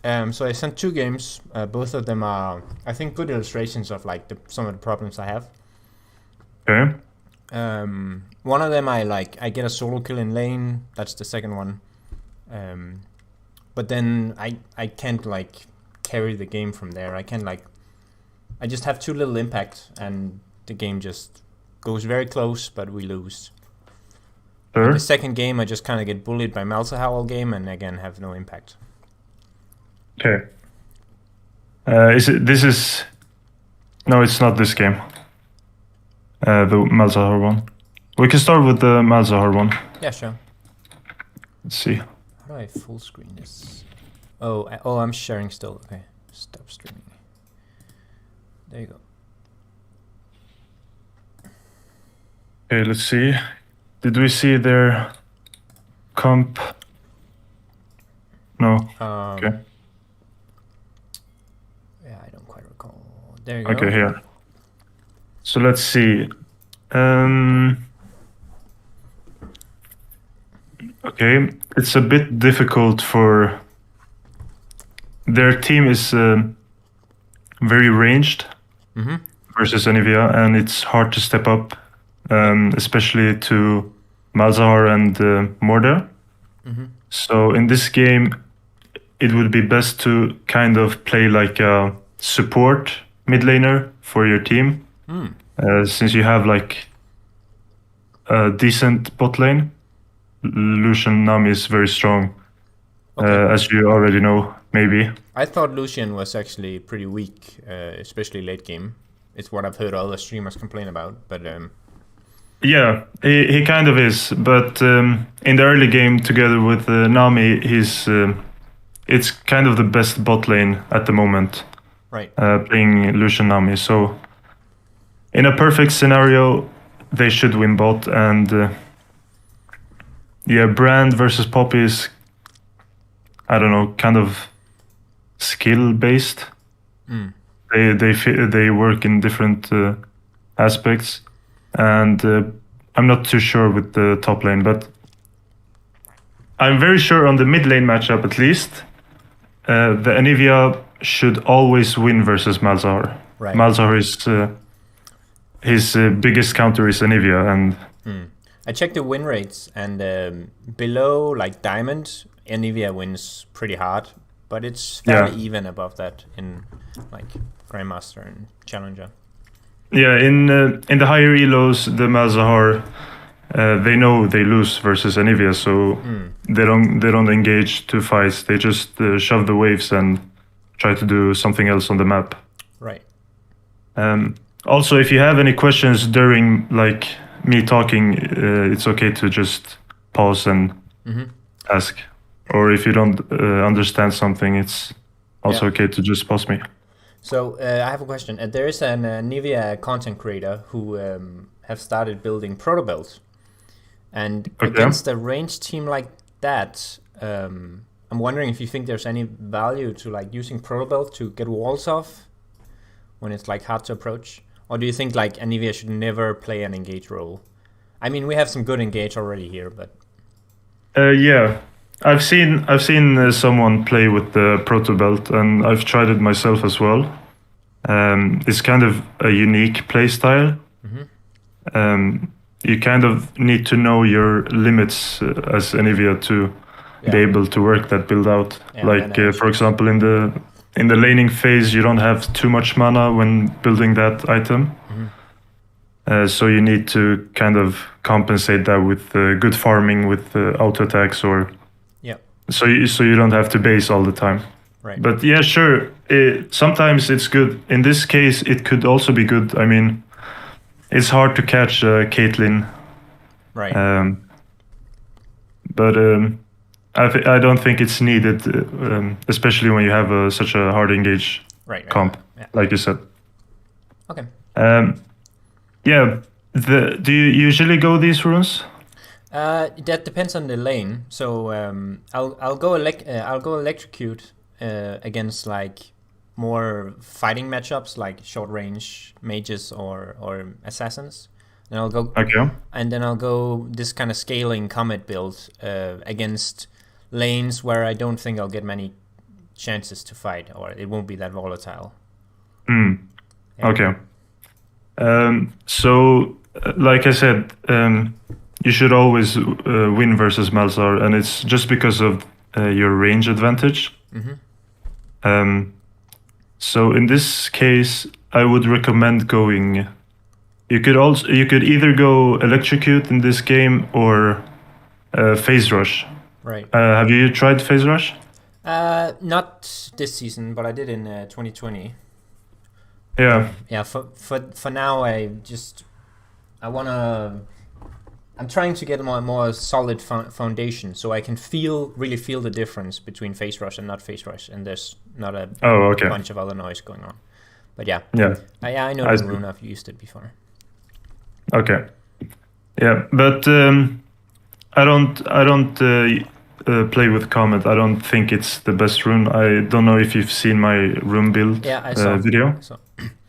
So I sent two games. Both of them are, I think, good illustrations of like some of the problems I have. Okay. One of them I get a solo kill in lane. That's the second one. But then I can't like carry the game from there. I just have too little impact, and the game just goes very close, but we lose. And the Sure. second game, I just kind of get bullied by Malzahar all game, and again have no impact. Okay. Is it? This is. No, it's not this game. The Malzahar one. We can start with the Malzahar one. Yeah, sure. Let's see. How do I full screen this? Oh, I'm sharing still. Okay, stop streaming. There you go. Okay, let's see. Did we see their comp? No. Okay. Yeah, I don't quite recall. There you go. Okay, here. So let's see. Okay, it's a bit difficult for their team is very ranged versus Anivia, and it's hard to step up, especially to Malzahar and Morda. So in this game, it would be best to kind of play like a support mid laner for your team, since you have like a decent bot lane. Lucian Nami is very strong, as you already know, maybe. I thought Lucian was actually pretty weak, especially late game. It's what I've heard other streamers complain about, but Yeah, he kind of is, but in the early game together with Nami, it's kind of the best bot lane at the moment, right. playing Lucian Nami. So in a perfect scenario, they should win bot, and yeah, Brand versus Poppy is, I don't know, kind of skill based. They work in different aspects, and I'm not too sure with the top lane, but I'm very sure on the mid lane matchup at least, the Anivia should always win versus Malzahar. Right. Malzahar is his biggest counter is Anivia, and I checked the win rates, and below like Diamond, Anivia wins pretty hard, but it's fairly even above that in like Grandmaster and Challenger. Yeah, in the higher elos, the Malzahar, they know they lose versus Anivia, so they don't engage two fights. They just shove the waves and try to do something else on the map. Right. Also, if you have any questions during like me talking, it's okay to just pause and ask. Or if you don't understand something, it's also okay to just pause me. So I have a question. There is an Anivia content creator who have started building protobelts, and against a ranged team like that, I'm wondering if you think there's any value to like using protobelt to get walls off when it's like hard to approach, or do you think like Anivia should never play an engage role? I mean, we have some good engage already here, but yeah. I've seen someone play with the protobelt, and I've tried it myself as well. It's kind of a unique play style. You kind of need to know your limits as Anivia to be able to work that build out. Like for example, in the laning phase, you don't have too much mana when building that item. So you need to kind of compensate that with good farming with auto attacks or. So you don't have to base all the time. Right. But yeah, sure. Sometimes it's good. In this case, it could also be good. I mean, it's hard to catch Caitlyn. Right. But I don't think it's needed, especially when you have such a hard engage comp, like you said. Okay. Yeah. Do you usually go these runes? That depends on the lane. So I'll go electrocute against like more fighting matchups like short range mages or assassins. Then I'll go and then I'll go this kind of scaling comet build against lanes where I don't think I'll get many chances to fight, or it won't be that volatile. Yeah. Okay. So, like I said, you should always win versus Malzahar, and it's just because of your range advantage. So in this case, I would recommend going. You could either go electrocute in this game or phase rush. Right. Have you tried phase rush? Not this season, but I did in 2020. Yeah. Yeah. For now, I'm trying to get a more solid foundation, so I can really feel the difference between phase rush and not phase rush, and there's not a bunch of other noise going on. But yeah. I know the rune. I've used it before. Okay. Yeah, but I don't play with Comet. I don't think it's the best rune. I don't know if you've seen my rune build video.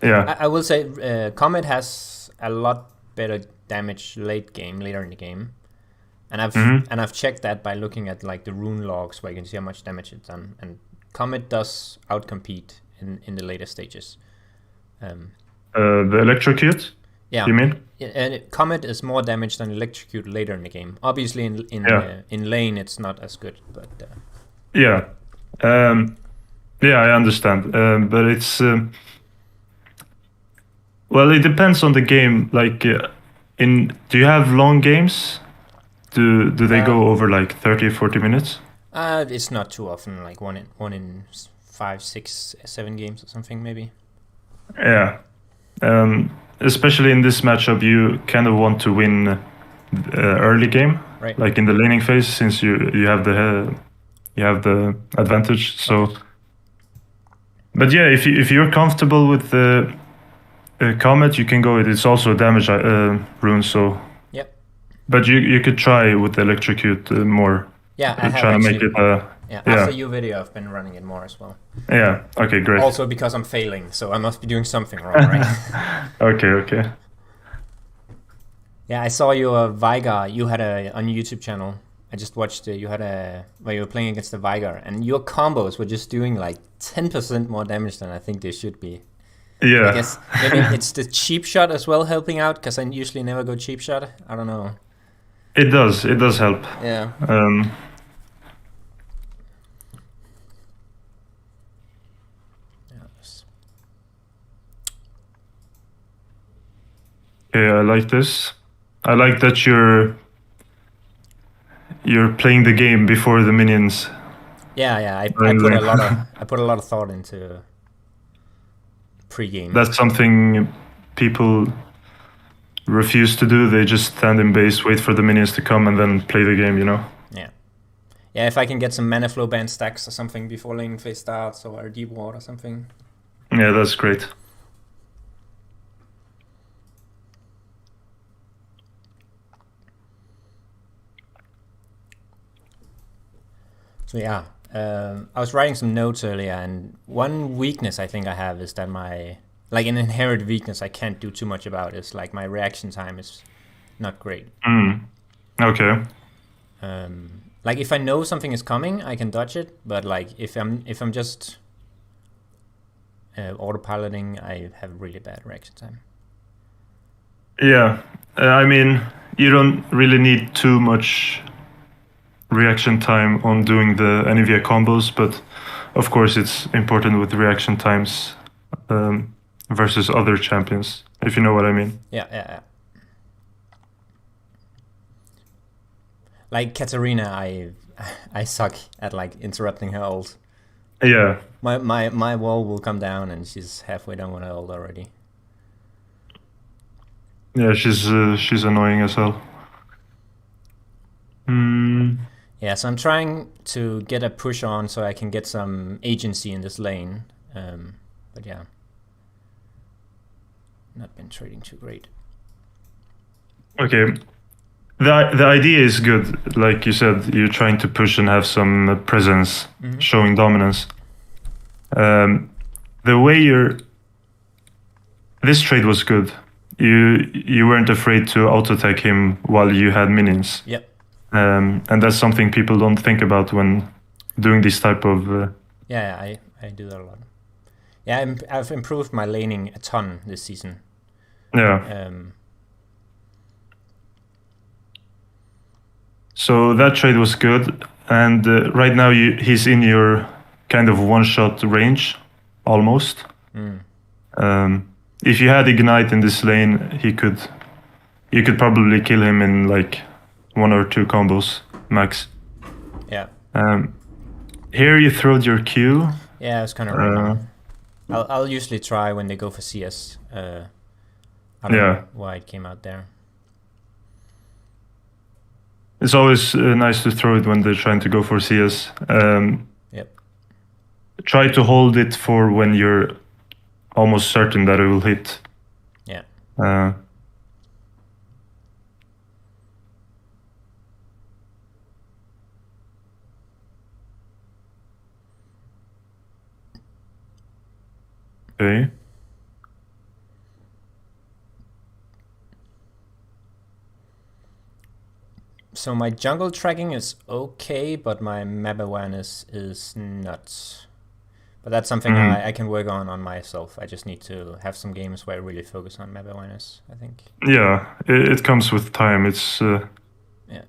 Yeah. I will say Comet has a lot better damage later in the game, and I've checked that by looking at like the rune logs where you can see how much damage it's done, and Comet does outcompete in the later stages. The electrocute? Yeah. You mean? And Comet is more damage than electrocute later in the game. Obviously, in lane it's not as good, but yeah, I understand. But it's well, it depends on the game. Like, do you have long games? Do they go over like 30, 40 minutes? It's not too often. Like one in 5, 6, 7 games or something, maybe. Yeah. Especially in this matchup, you kind of want to win early game, right? Like in the laning phase, since you have the advantage. So, but yeah, if you're comfortable with the Comet, you can go. It's also a damage rune, so. Yep. But you could try with the electrocute more. Yeah, I have try to make it. After your video, I've been running it more as well. Yeah. Okay. Great. Also because I'm failing, so I must be doing something wrong, right? Okay. Yeah, I saw your Veigar. You had on your YouTube channel. I just watched it. You had where you were playing against the Veigar, and your combos were just doing like 10% more damage than I think they should be. Yeah. I guess maybe it's the cheap shot as well helping out, because I usually never go cheap shot. I don't know. It does help. Yeah. Okay, I like this. I like that you're playing the game before the minions. Yeah. I put a lot of thought into pre-game. That's something people refuse to do. They just stand in base, wait for the minions to come, and then play the game. Yeah, if I can get some mana flow band stacks or something before lane phase starts, or a deep ward or something. Yeah, that's great. So yeah, I was writing some notes earlier, and one weakness I think I have is that an inherent weakness I can't do too much about is like my reaction time is not great. Okay. Like if I know something is coming, I can dodge it, but like if I'm just autopiloting, I have really bad reaction time. Yeah, I mean, you don't really need too much reaction time on doing the Anivia combos, but of course it's important with reaction times versus other champions, if you know what I mean. Yeah. Like Katarina, I suck at like interrupting her ult. Yeah. My wall will come down and she's halfway done with her ult already. Yeah, she's annoying as hell. Yeah, so I'm trying to get a push on so I can get some agency in this lane. But yeah, not been trading too great. Okay. The idea is good. Like you said, you're trying to push and have some presence, showing dominance. The way this trade was good. You weren't afraid to auto attack him while you had minions. Yep. And that's something people don't think about when doing this type of Yeah, I do that a lot. Yeah, I've improved my laning a ton this season. Yeah. So that trade was good, and right now he's in your kind of one-shot range, almost. If you had Ignite in this lane, you could probably kill him in like 1 or 2 combos max. Yeah. Here you throwed your Q. Yeah, it's kind of random. I'll usually try when they go for CS. I don't know why it came out there. It's always nice to throw it when they're trying to go for CS. Yep. Try to hold it for when you're almost certain that it will hit. Yeah. Okay. So my jungle tracking is okay, but my map awareness is nuts. But that's something I can work on myself. I just need to have some games where I really focus on map awareness, I think. Yeah, it comes with time. It's yeah.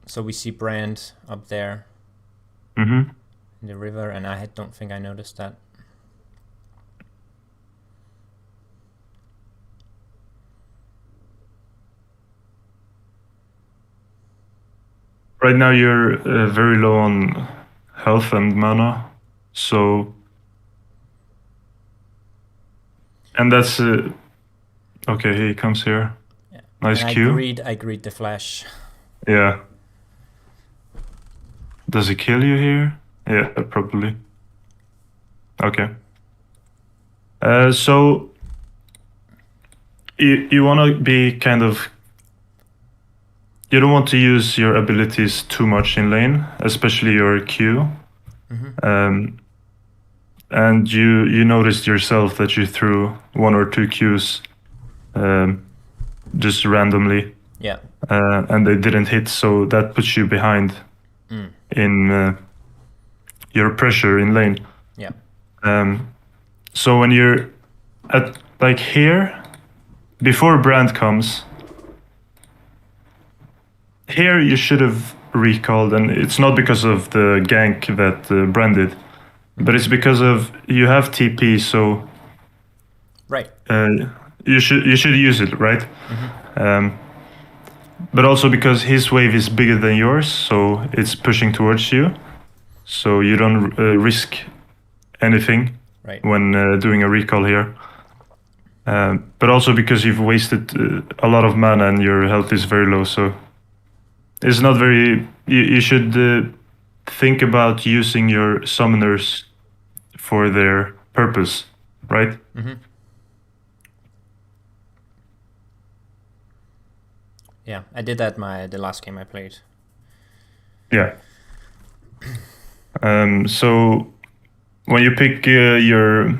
So we see Brand up there in the river, and I don't think I noticed that. Right now you're very low on health and mana, so and that's okay. He comes here. Yeah. Nice and Q. I greet the flash. Yeah. Does he kill you here? Yeah, probably. Okay. So you want to be kind of. You don't want to use your abilities too much in lane, especially your Q. And you noticed yourself that you threw 1 or 2 Qs just randomly. Yeah. And they didn't hit, so that puts you behind in your pressure in lane. Yeah. So when you're at like here, before Brand comes, here you should have recalled, and it's not because of the gank that Brand did, but it's because of you have TP, so right. You should use it, right? But also because his wave is bigger than yours, so it's pushing towards you, so you don't risk anything when doing a recall here. But also because you've wasted a lot of mana and your health is very low, so it's not very. You should think about using your summoners for their purpose, right? Yeah, I did that the last game I played. Yeah. So when you pick your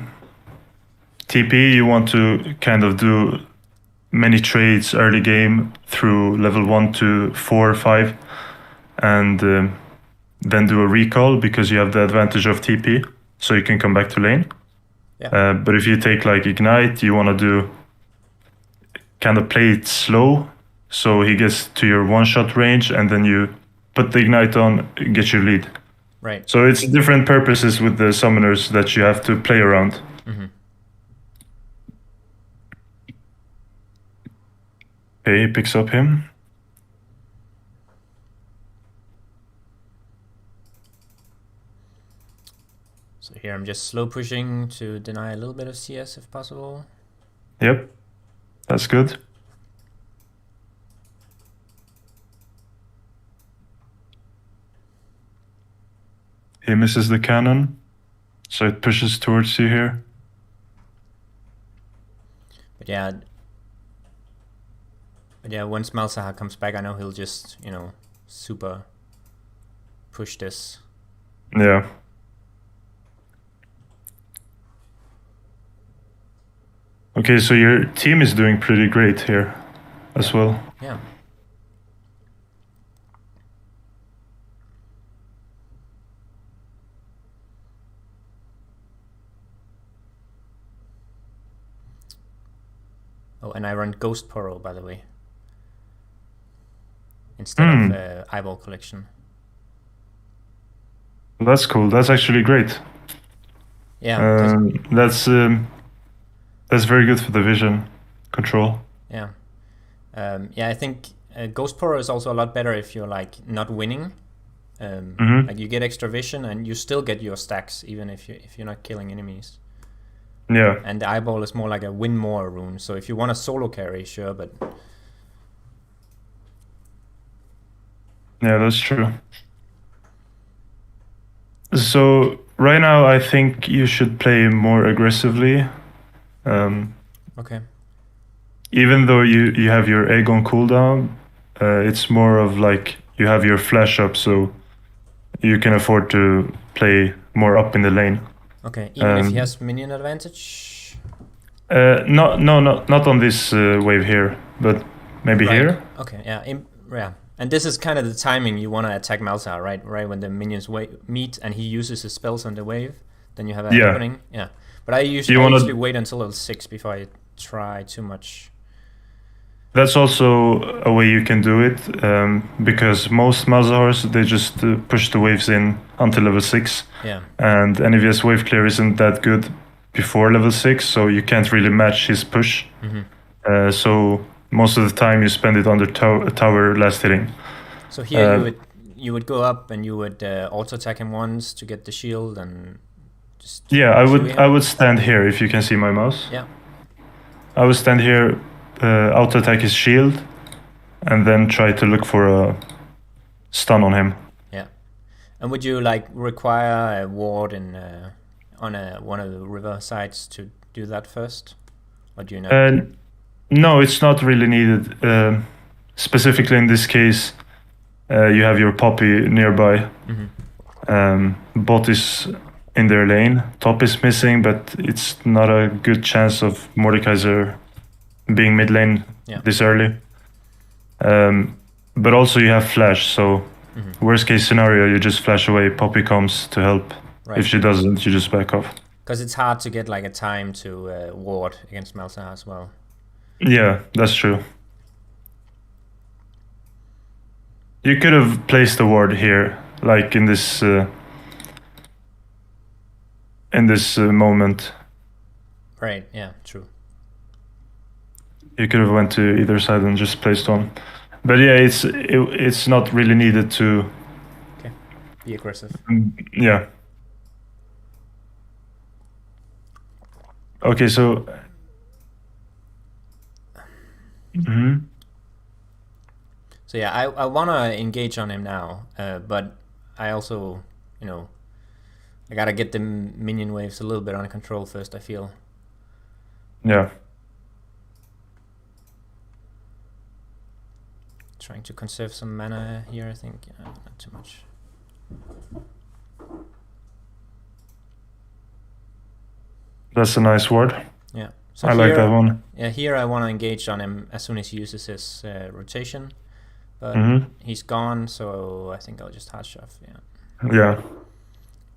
TP, you want to kind of do many trades early game through level 1 to 4 or 5, and then do a recall because you have the advantage of TP, so you can come back to lane. Yeah. But if you take like Ignite, you want to do kind of play it slow, so he gets to your one-shot range, and then you put the Ignite on, get your lead. Right. So it's different purposes with the summoners that you have to play around. Okay, he picks up him. So here I'm just slow pushing to deny a little bit of CS if possible. Yep, that's good. He misses the cannon, so it pushes towards you here. But yeah, once Malzahar comes back, I know he'll just, super push this. Yeah. Okay, so your team is doing pretty great here as well. Yeah. Oh, and I run Ghost Poro, by the way, instead of Eyeball Collection. That's cool. That's actually great. Yeah, that's very good for the vision control. Yeah, yeah. I think Ghost Poro is also a lot better if you're like not winning. Like you get extra vision and you still get your stacks even if you're not killing enemies. Yeah. And the Eyeball is more like a win more rune. So if you want a solo carry, sure, but yeah, that's true. So right now, I think you should play more aggressively. Okay. Even though you have your egg on cooldown, it's more of like you have your flash up, so you can afford to play more up in the lane. Okay, even if he has minion advantage? Not on this wave here, but maybe here. Okay, yeah. Yeah. And this is kind of the timing you want to attack Malzahar, right? Right when the minions meet and he uses his spells on the wave, then you have an opening. Yeah. But I usually wait until level 6 before I try too much. That's also a way you can do it, because most Malzahars, they just push the waves in until level 6. Yeah. And Anivia's wave clear isn't that good before level 6, so you can't really match his push. So most of the time you spend it under tower last hitting. So here you would go up and you would auto attack him once to get the shield and just I would stand here if you can see my mouse. Yeah. I would stand here, auto attack his shield, and then try to look for a stun on him. Yeah. And would you like require a ward in on one of the river sides to do that first, or do you know? No, it's not really needed. Specifically in this case, you have your Poppy nearby. Bot is in their lane. Top is missing, but it's not a good chance of Mordekaiser being mid lane this early. But also you have flash, so worst case scenario, you just flash away. Poppy comes to help. Right. If she doesn't, you just back off. Because it's hard to get like a time to ward against Malzahar as well. Yeah, that's true. You could have placed the ward here, like in this moment. Right. Yeah. True. You could have went to either side and just placed one, but yeah, it's not really needed to. Okay. Be aggressive. Yeah. Okay, so. So yeah, I want to engage on him now, but I also, I gotta get the minion waves a little bit under control first, I feel. Yeah. Trying to conserve some mana here, I think. Yeah, not too much. That's a nice ward. Yeah. So I like that one. Yeah, here I want to engage on him as soon as he uses his rotation. But he's gone, so I think I'll just hard shove, Yeah.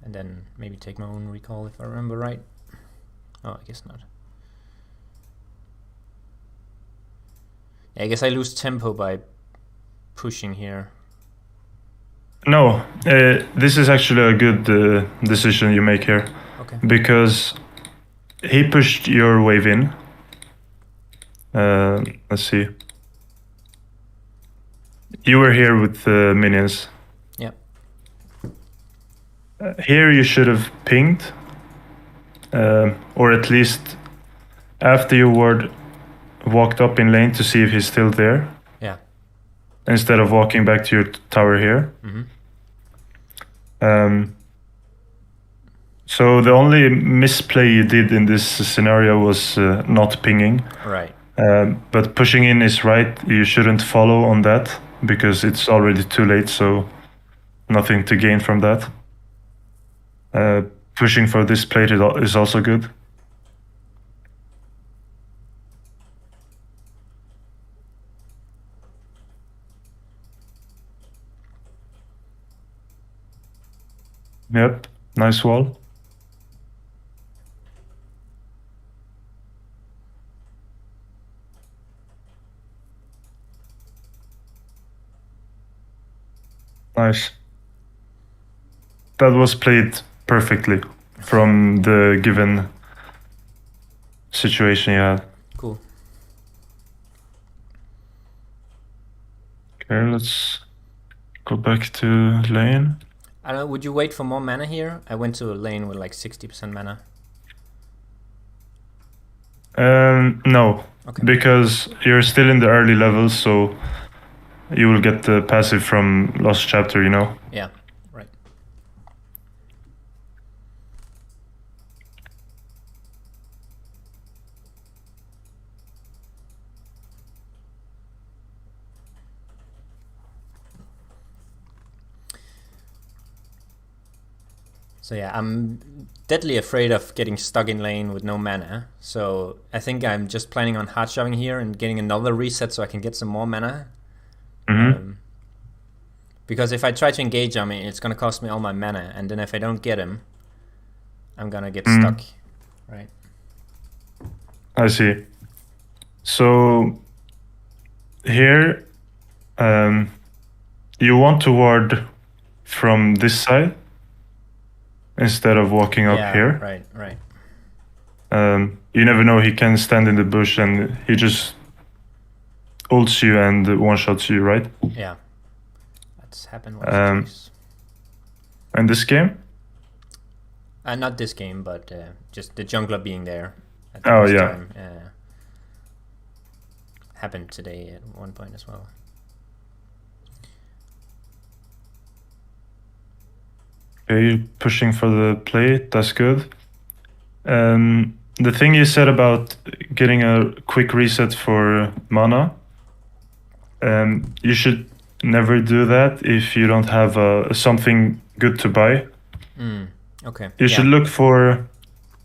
And then maybe take my own recall if I remember right. Oh, I guess not. Yeah, I guess I lose tempo by pushing here. No, this is actually a good decision you make here. Okay. Because he pushed your wave in. Let's see. You were here with the minions. Yeah. Here you should have pinged. Or at least after your ward walked up in lane to see if he's still there. Yeah. Instead of walking back to your tower here. So the only misplay you did in this scenario was not pinging. Right. But pushing in is right. You shouldn't follow on that because it's already too late, so nothing to gain from that. Pushing for this plate is also good. Yep, nice wall. Nice. That was played perfectly from the given situation you had. Cool. Okay, let's go back to lane. I don't know, would you wait for more mana here? I went to a lane with like 60% mana. No, Okay. because you're still in the early levels, so you will get the passive from Lost Chapter, you know? Yeah, right. So yeah, I'm deadly afraid of getting stuck in lane with no mana. So I think I'm just planning on hard shoving here and getting another reset so I can get some more mana. Because if I try to engage him, it's gonna cost me all my mana, and then if I don't get him, I'm gonna get stuck. Right. I see. So here, you want to ward from this side instead of walking up here. Right. You never know, he can stand in the bush and he just ults you and one-shots you, right? Yeah. That's happened once or twice. And this game? Not this game, but just the jungler being there at Oh, this yeah. time. Happened today at one point as well. Okay, pushing for the plate, that's good. The thing you said about getting a quick reset for mana, you should never do that if you don't have something good to buy. Okay. You should look for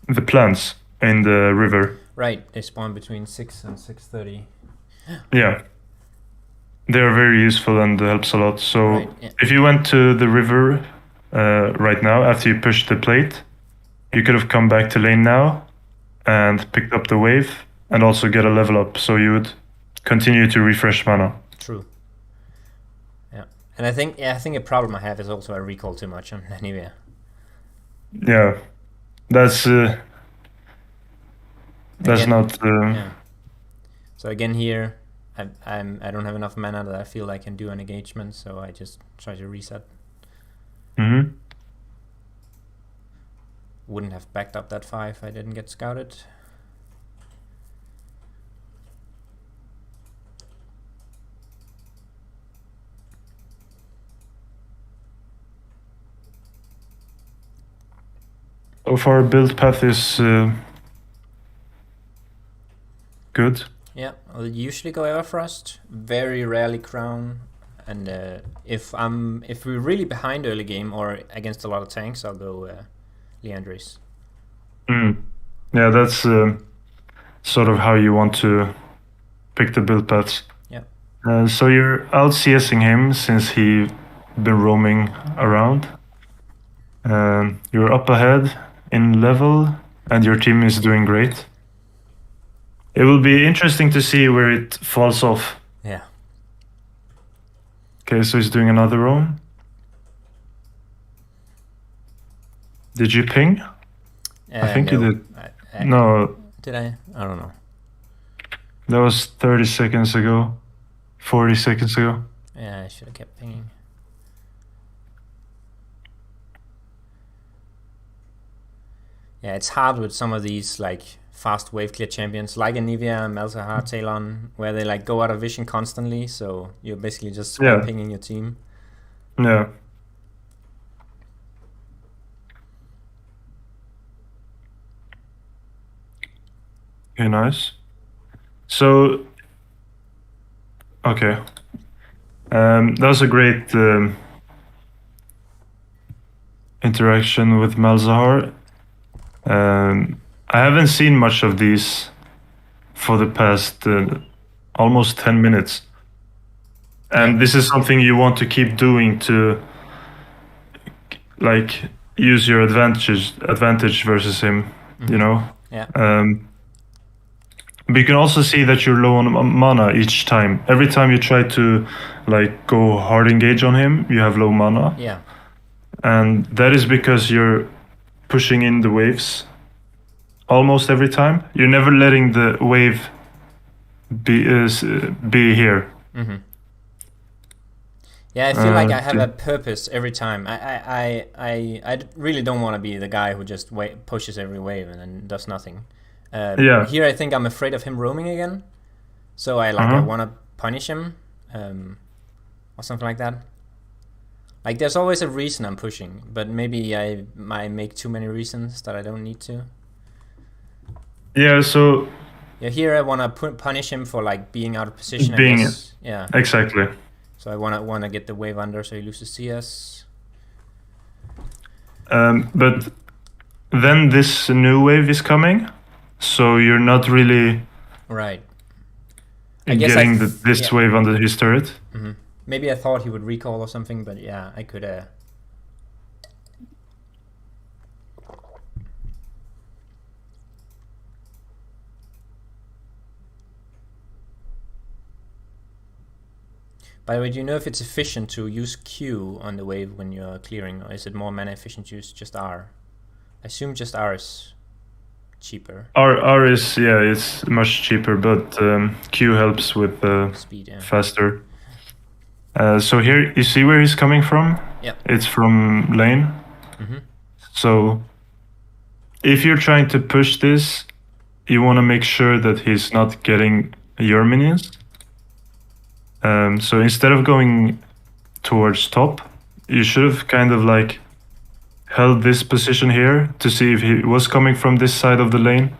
the plants in the river. Right, they spawn between 6 and 6:30. Yeah. They're very useful and helps a lot. So Right, yeah. if you went to the river right now after you pushed the plate, you could have come back to lane now and picked up the wave and also get a level up, so you would continue to refresh mana. True. Yeah, and I think a problem I have is also I recall too much on Anivia. Yeah, that's Again, not. Yeah. So again here, I don't have enough mana that I feel I can do an engagement, so I just try to reset. Wouldn't have backed up that 5 if I didn't get scouted. So far, build path is good. Yeah, I'll usually go Everfrost, very rarely Crown, and if we're really behind early game or against a lot of tanks, I'll go Leandris. Yeah, that's sort of how you want to pick the build paths. Yeah. So you're out CSing him since he been roaming around. You're up ahead in level, and your team is doing great. It will be interesting to see where it falls off. Yeah. Okay, so he's doing another roam. Did you ping? I think no, you did. I, No, Did I? I don't know. that was 30 seconds ago. 40 seconds ago. Yeah, I should have kept pinging. Yeah, it's hard with some of these like fast wave clear champions like Anivia, Malzahar, Talon, where they like go out of vision constantly, so you're basically just pinging your team. Yeah. Okay, nice. So, okay. That was a great interaction with Malzahar. I haven't seen much of these for the past almost 10 minutes. And this is something you want to keep doing to like use your advantage versus him, you know? Yeah. But you can also see that you're low on mana each time. Every time you try to like go hard engage on him, you have low mana. Yeah. And that is because you're pushing in the waves almost every time. You're never letting the wave be here. Mm-hmm. Yeah, I feel like I have a purpose every time. I really don't want to be the guy who just pushes every wave and then does nothing. Yeah. Here I think I'm afraid of him roaming again, so I want to punish him, or something like that. Like there's always a reason I'm pushing, but maybe I might make too many reasons that I don't need to. Yeah. So. Yeah, here I want to punish him for like being out of position. Being, I guess. Yeah. Exactly. So I want to get the wave under so he loses CS. But then this new wave is coming, so you're not really right. getting this wave under his turret. Mm-hmm. Maybe I thought he would recall or something, but yeah, I could. By the way, do you know if it's efficient to use Q on the wave when you're clearing, or is it more mana efficient to use just R? I assume just R is cheaper. R is, yeah, it's much cheaper, but Q helps with speed, yeah. Faster. So here, you see where he's coming from? Yeah. It's from lane. Mm-hmm. So if you're trying to push this, you want to make sure that he's not getting your minions. So instead of going towards top, you should have kind of like held this position here to see if he was coming from this side of the lane,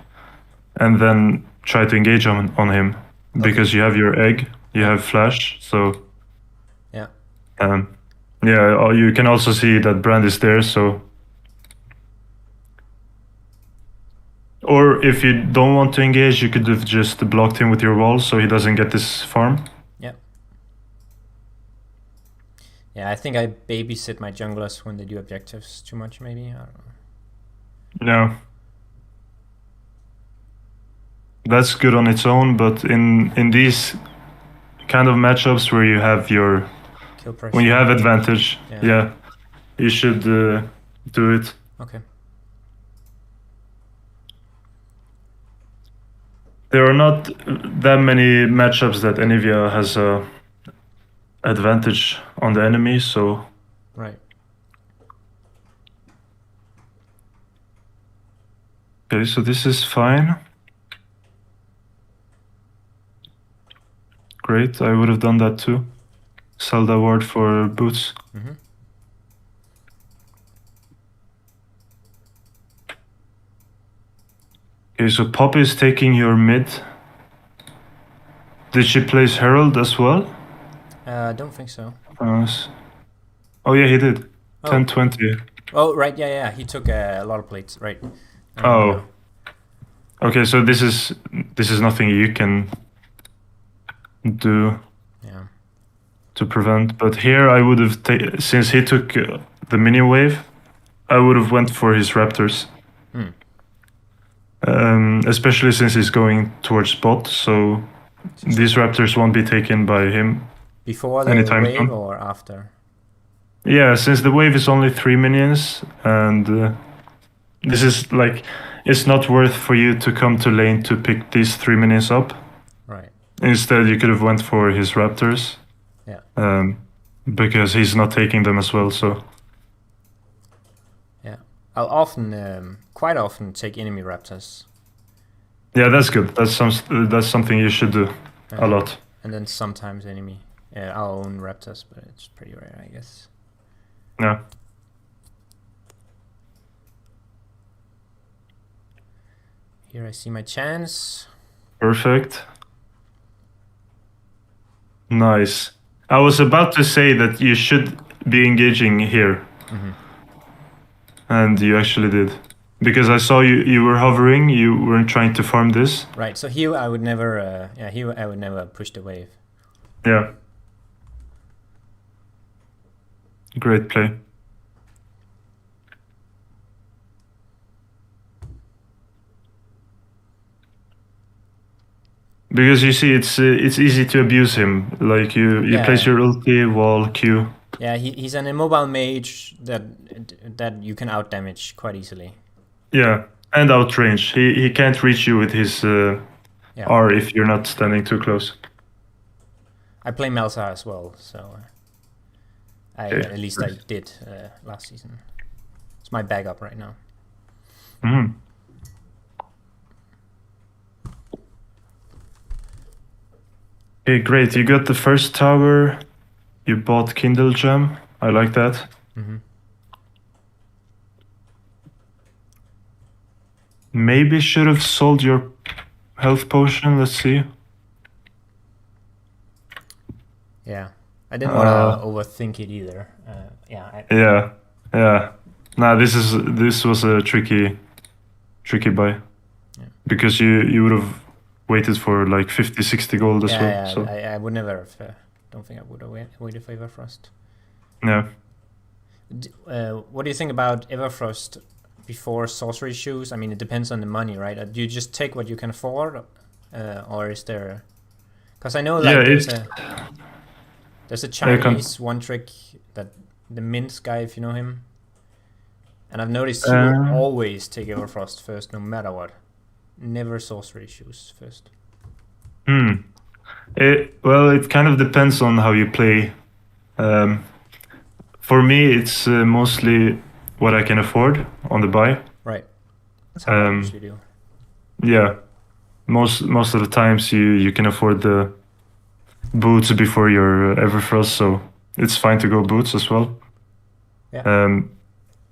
and then try to engage on him, because you have your egg, you have flash, so yeah. Yeah, you can also see that Brand is there, so. Or if you don't want to engage, you could have just blocked him with your wall so he doesn't get this farm. Yeah, I think I babysit my junglers when they do objectives too much, maybe. I don't know. No. That's good on its own, but in these kind of matchups where you have your... Kill pressure. When you have advantage, yeah you should do it. Okay. There are not that many matchups that Anivia has a advantage on the enemy, so. Right. Okay, so this is fine. Great, I would have done that too. Zelda ward for boots. Mm-hmm. Okay, so Poppy is taking your mid. Did she place Herald as well? I don't think so. Oh yeah, he did. 10-20. Oh, right, yeah. He took a lot of plates, right. Oh. Okay, so this is nothing you can do to prevent. But here I would have, since he took the mini wave, I would have went for his Raptors. Especially since he's going towards bot, so these Raptors won't be taken by him. Before the wave or after? Yeah, since the wave is only 3 minions, and this is like, it's not worth for you to come to lane to pick these 3 minions up. Right. Instead, you could have went for his Raptors. Yeah. Because he's not taking them as well, so. Yeah. I'll often, quite often, take enemy Raptors. Yeah, that's good. That's something you should do a lot. And then sometimes enemy, our own Raptors, but it's pretty rare, I guess. Yeah. Here I see my chance. Perfect. Nice. I was about to say that you should be engaging here. Mm-hmm. And you actually did. Because I saw you were hovering, you weren't trying to farm this. Right, so here I would never, here I would never push the wave. Yeah. Great play. Because you see, it's easy to abuse him. Like you place your ulti, wall, Q. Yeah, he's an immobile mage that you can out damage quite easily. Yeah, and outrange. He can't reach you with his R if you're not standing too close. I play Malzahar as well, so at least I did last season. It's my backup right now. Mm. Okay, great. You got the first tower. You bought Kindle Gem. I like that. Mm-hmm. Maybe should have sold your health potion. Let's see. Yeah, I didn't want to overthink it either. Yeah. Nah, this was a tricky buy. Yeah. Because you would have waited for like 50, 60 gold as well. Yeah, so. I would never have. Don't think I would have waited for Everfrost. Yeah. What do you think about Everfrost before sorcery shoes? I mean, it depends on the money, right? Do you just take what you can afford, or is there? Because I know like there's a Chinese one trick that the Mint guy, if you know him, and I've noticed he will always take Everfrost first, no matter what. Never sorcery shoes first. It kind of depends on how you play. For me, it's mostly what I can afford on the buy. Right. That's how I usually do. Yeah. Most of the times you can afford the boots before your Everfrost, so it's fine to go boots as well. Yeah.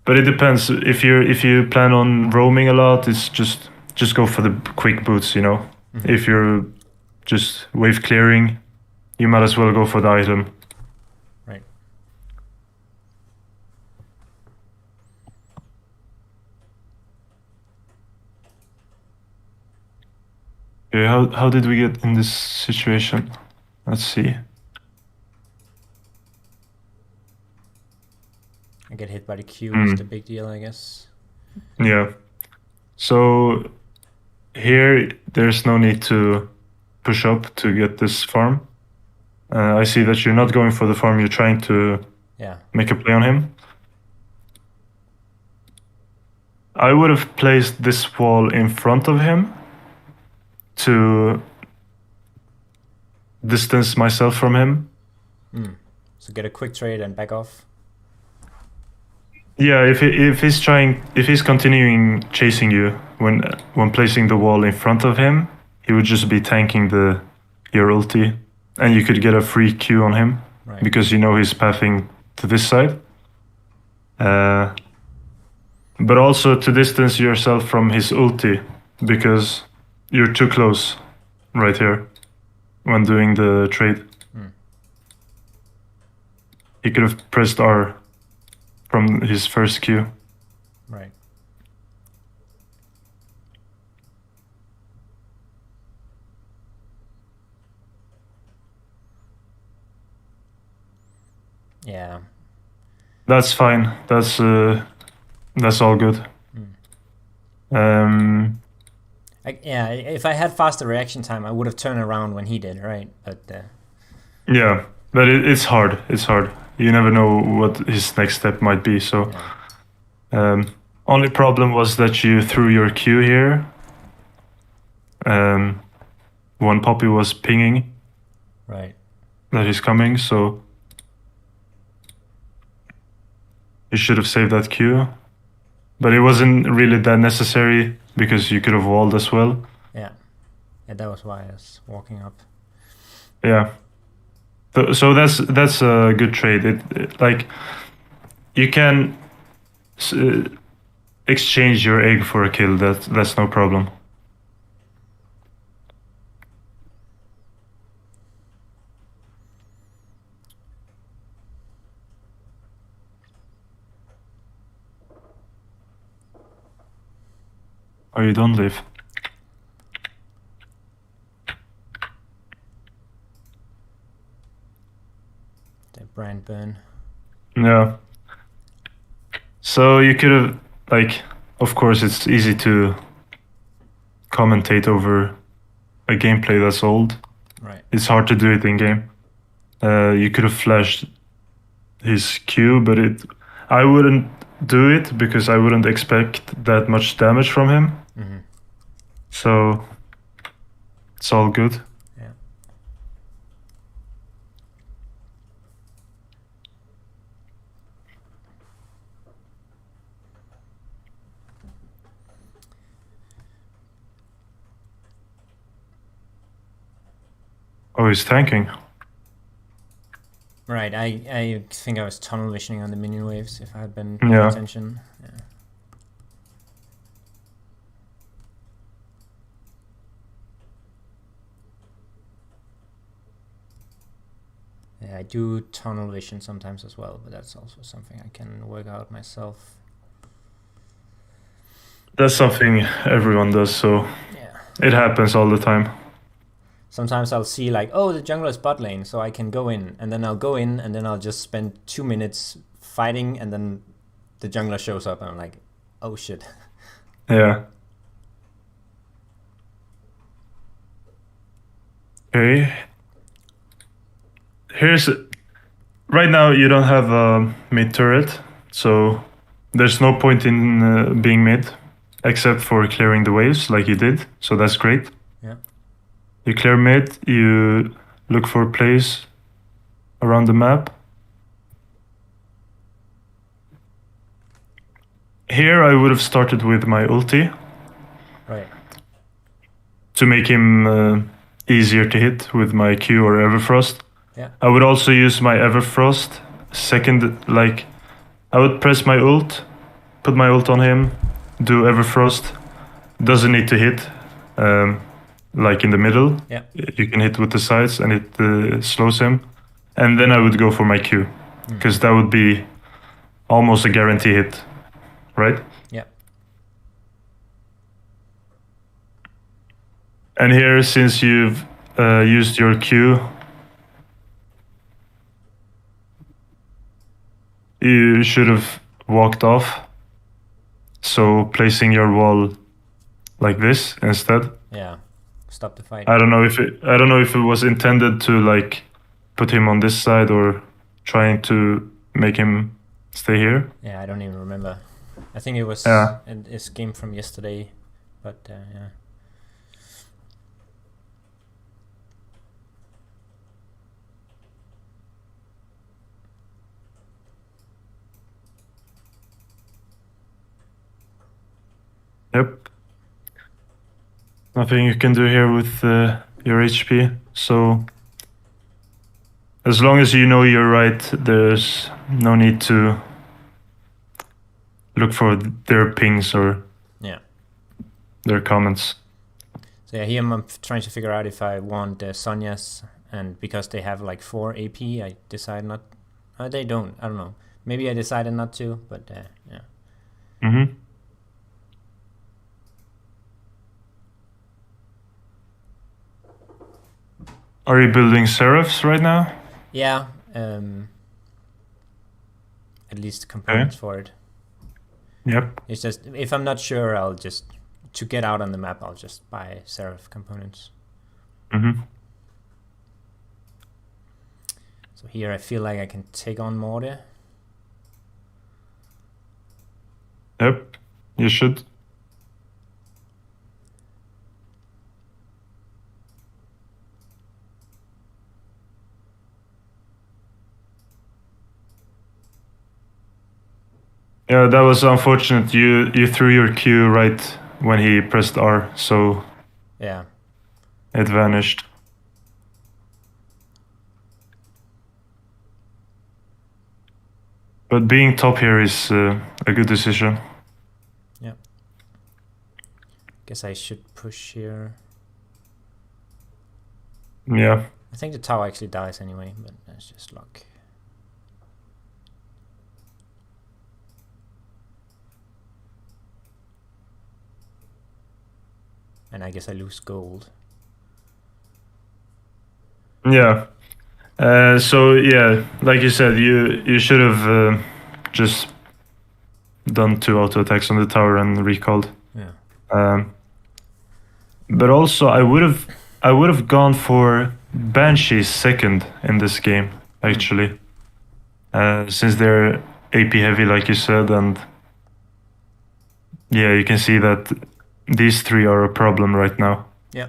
But it depends. If you plan on roaming a lot, it's just go for the quick boots, you know. Mm-hmm. If you're just wave clearing, you might as well go for the item. Right. Okay, how did we get in this situation? Let's see. I get hit by the Q is the big deal, I guess. Yeah. So here there's no need to push up to get this farm. I see that you're not going for the farm, you're trying to make a play on him. I would have placed this wall in front of him to distance myself from him. So get a quick trade and back off. Yeah, if he's continuing chasing you when placing the wall in front of him, he would just be tanking your ulti, and you could get a free Q on him because you know he's pathing to this side. But also to distance yourself from his ulti because you're too close right here when doing the trade. He could have pressed R from his first Q. Right. Yeah. That's fine. That's all good. If I had faster reaction time, I would have turned around when he did, right? But yeah, but it's hard. It's hard. You never know what his next step might be. So, only problem was that you threw your Q here. One Poppy was pinging. Right. That he's coming, so you should have saved that Q. But it wasn't really that necessary because you could have walled as well. Yeah, that was why I was walking up. Yeah. So that's a good trade. It like you can exchange your egg for a kill. That's no problem. Oh, you don't live. The brand burn. Yeah. So you could have, like, of course, it's easy to commentate over a gameplay that's old. Right. It's hard to do it in game. You could have flashed his Q, but I wouldn't do it because I wouldn't expect that much damage from him. Mm-hmm. So it's all good. Yeah. Oh, he's tanking. Right, I think I was tunnel visioning on the minion waves if I had been paying attention. Yeah. Yeah, I do tunnel vision sometimes as well, but that's also something I can work out myself. That's something everyone does, so yeah, it happens all the time. Sometimes I'll see like, oh, the jungler is bot lane, so I can go in, and then I'll go in, and then I'll just spend 2 minutes fighting, and then the jungler shows up, and I'm like, oh shit. Yeah. Okay. Right now you don't have a mid turret, so there's no point in being mid, except for clearing the waves like you did, so that's great. Yeah. You clear mid, you look for a place around the map. Here I would have started with my ulti. Right. To make him easier to hit with my Q or Everfrost. Yeah. I would also use my Everfrost. Second, like, I would press my ult, put my ult on him, do Everfrost. Doesn't need to hit, like in the middle. Yeah. You can hit with the sides and it slows him. And then I would go for my Q, because that would be almost a guarantee hit, right? Yeah. And here, since you've used your Q, you should have walked off. So placing your wall like this instead. Yeah. Stop the fight. I don't know if it was intended to like put him on this side or trying to make him stay here. Yeah, I don't even remember. I think it was this game from yesterday, but yeah. Yep. Nothing you can do here with your HP. So as long as you know you're right, there's no need to look for their pings or their comments. So yeah, here I'm trying to figure out if I want Sonya's, and because they have like 4 AP, I decide not. They don't. I don't know. Maybe I decided not to, but yeah. Mm-hmm. Are you building Seraphs right now? Yeah. At least components for it. Yep. It's just, if I'm not sure, I'll just, to get out on the map, I'll just buy Seraph components. Mm-hmm. So here I feel like I can take on Morte. Yep, you should. Yeah, that was unfortunate. You threw your Q right when he pressed R, so yeah, it vanished. But being top here is a good decision. Yeah. Guess I should push here. Yeah. I think the tower actually dies anyway, but that's just luck. And I guess I lose gold. Yeah. So yeah, like you said, you should have just done 2 auto attacks on the tower and recalled. Yeah. But also, I would have I would have gone for Banshee second in this game, actually. Since they're AP heavy, like you said, and yeah, you can see that these three are a problem right now. Yeah.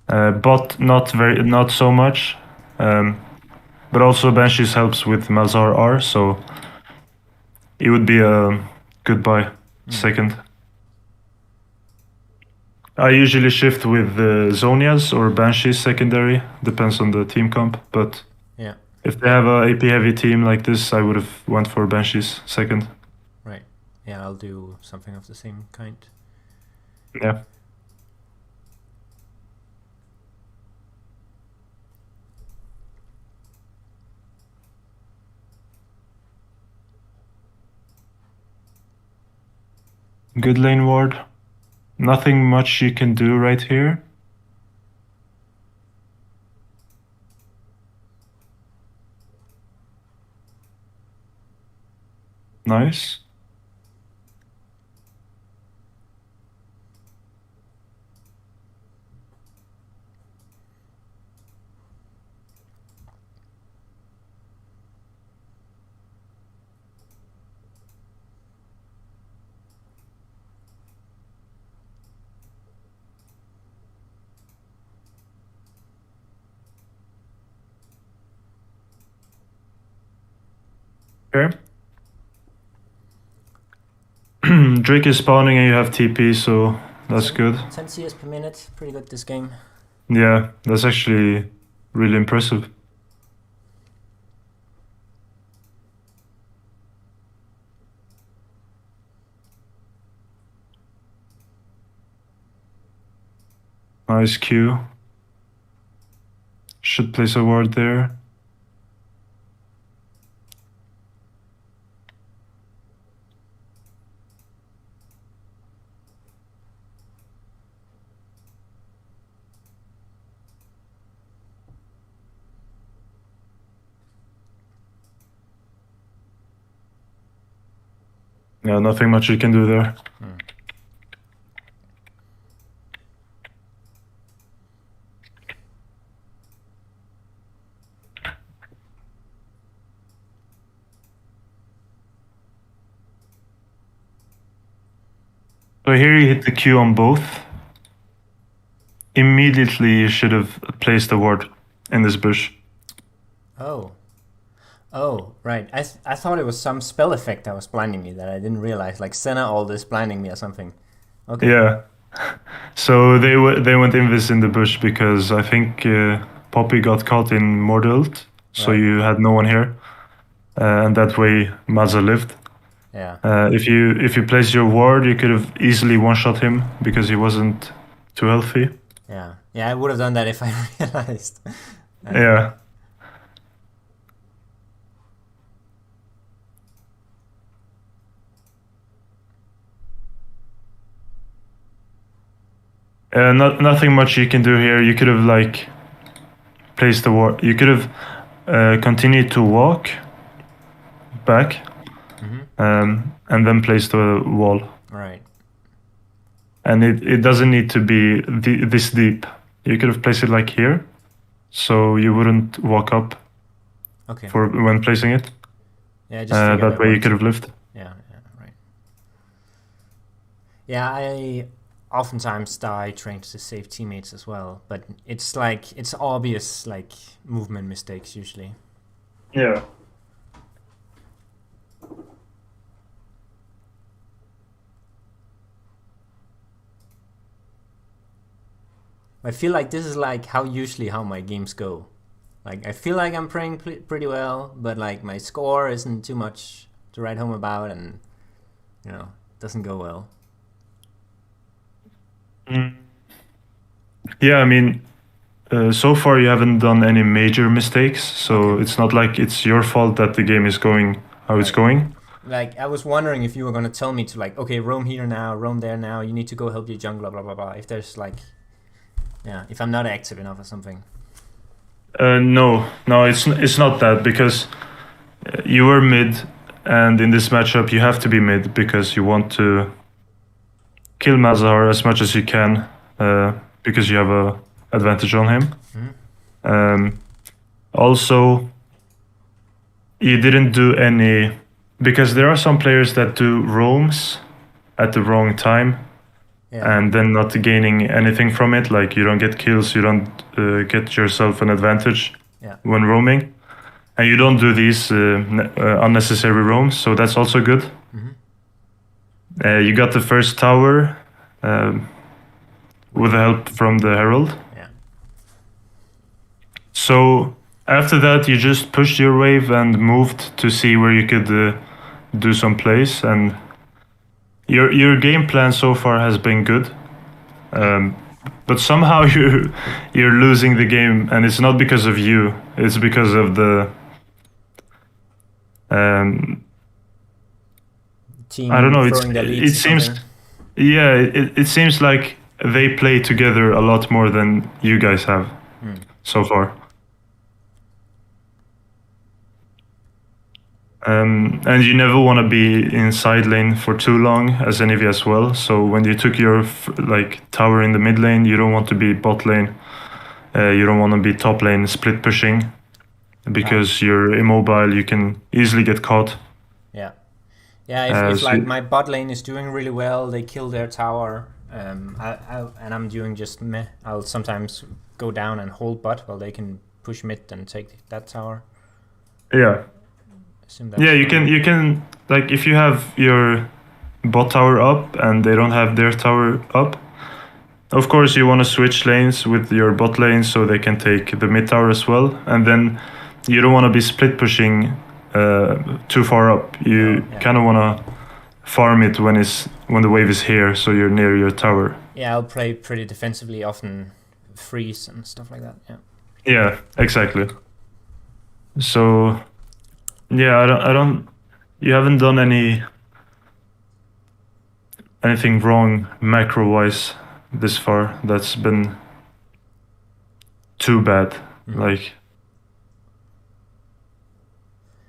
But not so much. But also Banshees helps with Malzahar R, so it would be a good buy second. I usually shift with Zonias or Banshees secondary, depends on the team comp, but yeah, if they have a AP heavy team like this, I would have went for Banshees second. Right. Yeah, I'll do something of the same kind. Yeah. Good lane ward. Nothing much you can do right here. Nice. Okay. Drake is spawning and you have TP, so that's good. 10 CS per minute, pretty good this game. Yeah, that's actually really impressive. Nice Q. Should place a ward there. Yeah, nothing much you can do there. So here you hit the Q on both. Immediately you should have placed a ward in this bush. Oh. Oh, right. I thought it was some spell effect that was blinding me that I didn't realize, like Senna all this blinding me or something. Okay. Yeah. So they went invis in the bush because I think Poppy got caught in Mordult, so Right. you had no one here, and that way Mazza lived. Yeah. If you place your ward, you could have easily one-shot him because he wasn't too healthy. Yeah. Yeah, I would have done that if I realized. Yeah. Nothing much you can do here. You could have like placed the ward. You could have continued to walk back, and then place the wall. Right. And it doesn't need to be this deep. You could have placed it like here, so you wouldn't walk up. Okay. For when placing it. Yeah, just figured that way you could have lived. Yeah, right. Yeah, I oftentimes die trying to save teammates as well, but it's like it's obvious like movement mistakes usually. Yeah. I feel like this is like how my games go. Like I feel like I'm playing pretty well, but like my score isn't too much to write home about, and doesn't go well. Yeah, I mean, so far you haven't done any major mistakes, so it's not like it's your fault that the game is going how it's going. Like I was wondering if you were gonna tell me to like, okay, roam here now, roam there now. You need to go help your jungler, blah blah blah. If there's like, if I'm not active enough or something. No, it's not that, because you were mid, and in this matchup you have to be mid because you want to kill Mazahar as much as you can, because you have a advantage on him. Also, you didn't do any, because there are some players that do roams at the wrong time, and then not gaining anything from it. Like you don't get kills, you don't get yourself an advantage when roaming, and you don't do these unnecessary roams. So that's also good. You got the first tower with the help from the Herald. So after that, you just pushed your wave and moved to see where you could do some plays. And your game plan so far has been good, but somehow you're losing the game, and it's not because of you. It's because of the team. I don't know. It seems, yeah, it seems like they play together a lot more than you guys have so far. And you never want to be in side lane for too long, as Anivia as well. So when you took your tower in the mid lane, you don't want to be bot lane. You don't want to be top lane split pushing, because you're immobile. You can easily get caught. Yeah. If like my bot lane is doing really well, they kill their tower, and I'm doing just meh. I'll sometimes go down and hold bot while they can push mid and take that tower. Yeah. Yeah, you can like, if you have your bot tower up and they don't have their tower up, of course you want to switch lanes with your bot lane so they can take the mid tower as well, and then you don't want to be split pushing too far up. You kind of want to farm it when the wave is here, so you're near your tower. Yeah, I'll play pretty defensively, often freeze and stuff like that. Yeah, exactly. So yeah, I don't. You haven't done anything wrong macro-wise this far. That's been too bad. Like,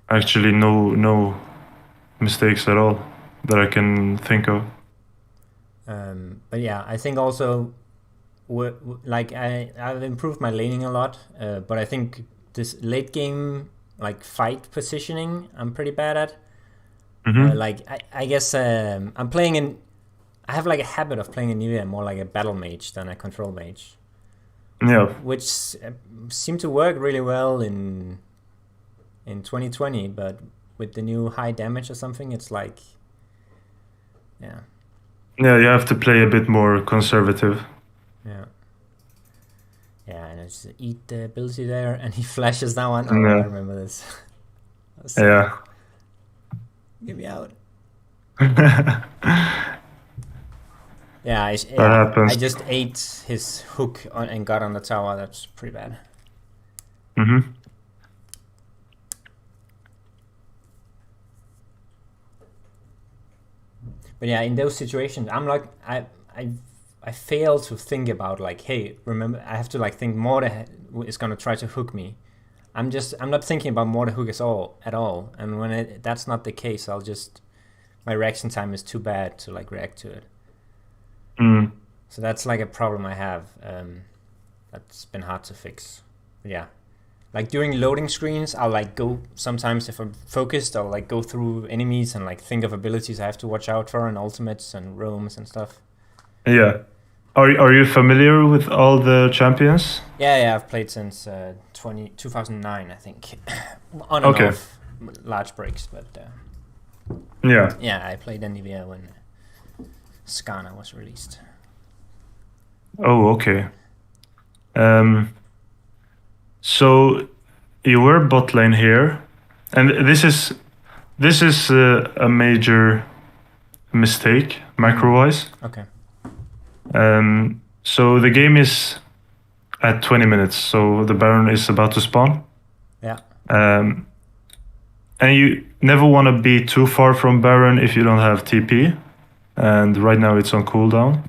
actually, no mistakes at all that I can think of. But yeah, I think also, like I've improved my laning a lot. But I think this late game, like fight positioning, I'm pretty bad at. Like I guess I'm playing in. I have like a habit of playing Anivia more like a battle mage than a control mage. Yeah. Which seemed to work really well in 2020, but with the new high damage or something, it's like, yeah. Yeah, you have to play a bit more conservative. Yeah. Yeah, and it's eat the ability there, and he flashes that one. Oh, I remember this. Yeah. Get me out. Yeah, I just ate his hook and got on the tower. That's pretty bad. But yeah, in those situations, I'm like, I fail to think about like, hey, remember, I have to like think Morta is gonna try to hook me. I'm not thinking about Morta hook at all. And when that's not the case, my reaction time is too bad to like react to it. So that's like a problem I have. That's been hard to fix. But yeah, like during loading screens, I'll like go, sometimes if I'm focused, I'll like go through enemies and like think of abilities I have to watch out for, and ultimates and roams and stuff. Yeah. Are you familiar with all the champions? Yeah, I've played since 2009, I think. On and off, large breaks, but yeah, I played Anivia when Skana was released. Oh, okay. So you were bot lane here, and this is a major mistake macro-wise. Okay. So the game is at 20 minutes, so the Baron is about to spawn. Yeah. And you never want to be too far from Baron if you don't have TP. And right now it's on cooldown.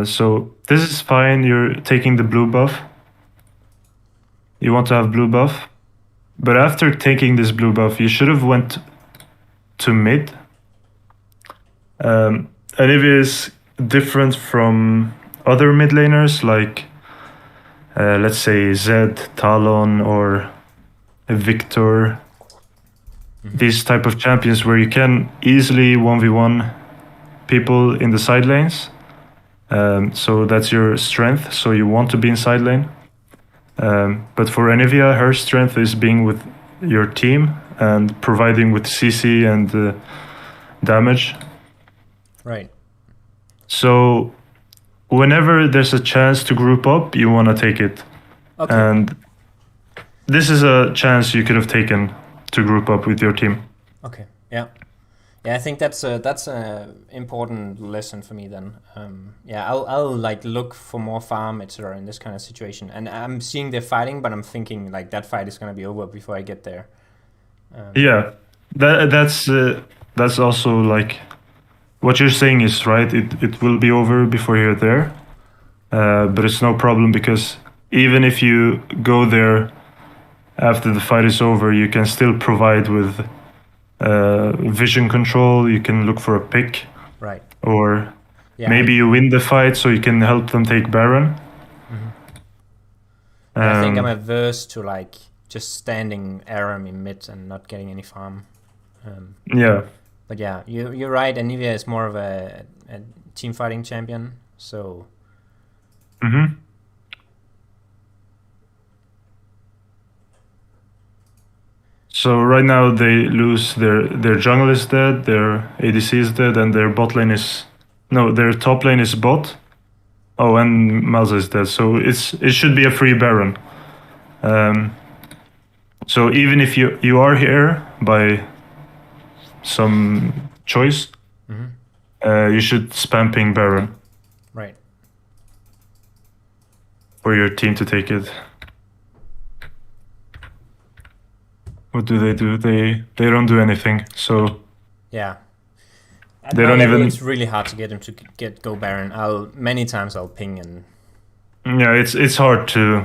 So this is fine. You're taking the blue buff. You want to have blue buff. But after taking this blue buff, you should have went to mid. Anivia is different from other mid laners. Like, let's say Zed, Talon, or a Victor. These type of champions where you can easily 1v1 people in the side lanes. So that's your strength. So you want to be in side lane. But for Anivia, her strength is being with your team and providing with CC and damage. Right. So whenever there's a chance to group up, you want to take it. Okay. And this is a chance you could have taken to group up with your team. Okay. Yeah. Yeah, I think that's a important lesson for me then. Yeah, I'll like look for more farm, etc. in this kind of situation. And I'm seeing they're fighting, but I'm thinking like that fight is gonna be over before I get there. Yeah, that's also like what you're saying is right. It will be over before you're there, but it's no problem because even if you go there after the fight is over, you can still provide with vision control. You can look for a pick, Right. or Yeah. maybe you win the fight, so you can help them take Baron. I think I'm averse to like just standing Aram in mid and not getting any farm. Yeah. But yeah, you're right. Anivia is more of a team fighting champion, so. So right now they lose their jungle is dead, their ADC is dead, and their bot lane is their top lane is bot. Oh, and Malza is dead. So it should be a free Baron. So even if you are here by some choice, you should spam ping Baron. Right. For your team to take it. What do? They don't do anything. So yeah, they don't even. It's really hard to get him to go Baron. Many times I'll ping and. Yeah, it's hard to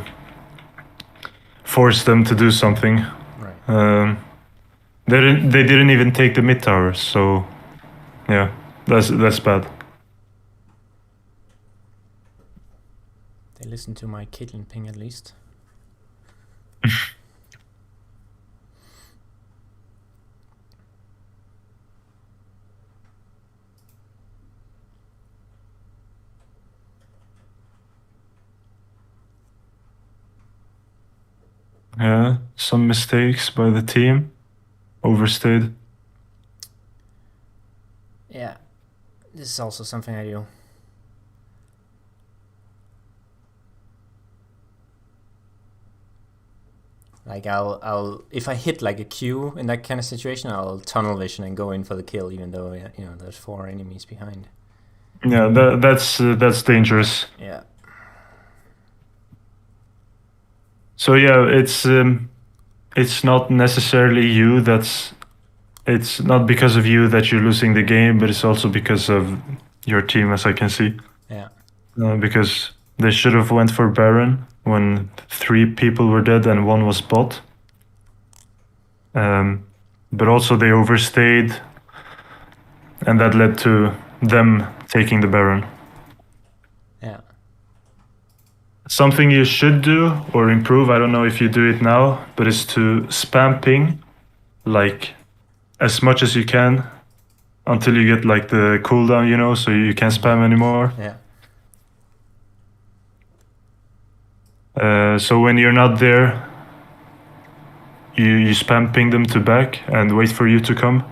force them to do something. Right. They didn't even take the mid tower. So yeah, that's bad. They listen to my Caitlyn ping at least. Yeah, some mistakes by the team. Overstayed. Yeah, this is also something I do. Like I'll if I hit like a Q in that kind of situation, I'll tunnel vision and go in for the kill, even though there's 4 enemies behind. Yeah, that's dangerous. Yeah. So yeah, it's not necessarily you it's not because of you that you're losing the game, but it's also because of your team, as I can see. Yeah. Because they should have went for Baron when 3 people were dead and 1 was bot. But also they overstayed, and that led to them taking the Baron. Yeah. Something you should do or improve, I don't know if you do it now, but is to spam ping like as much as you can until you get like the cooldown, so you can't spam anymore. Yeah. So when you're not there, you spam ping them to back and wait for you to come,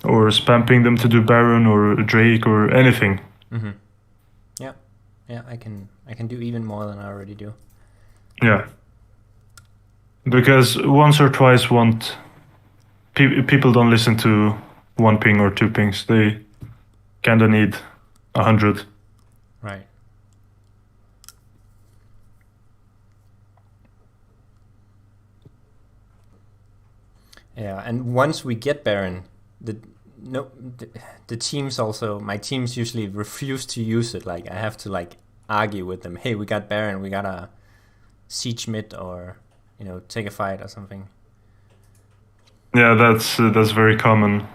or spam ping them to do Baron or Drake or anything. Mm-hmm. Yeah, I can do even more than I already do. Yeah. Because once or twice people don't listen to 1 ping or 2 pings. They kinda need 100. Right. Yeah, and once we get Baron, the teams also, my teams usually refuse to use it. Like I have to like argue with them. Hey, we got Baron, we gotta siege mid or take a fight or something. Yeah, that's very common.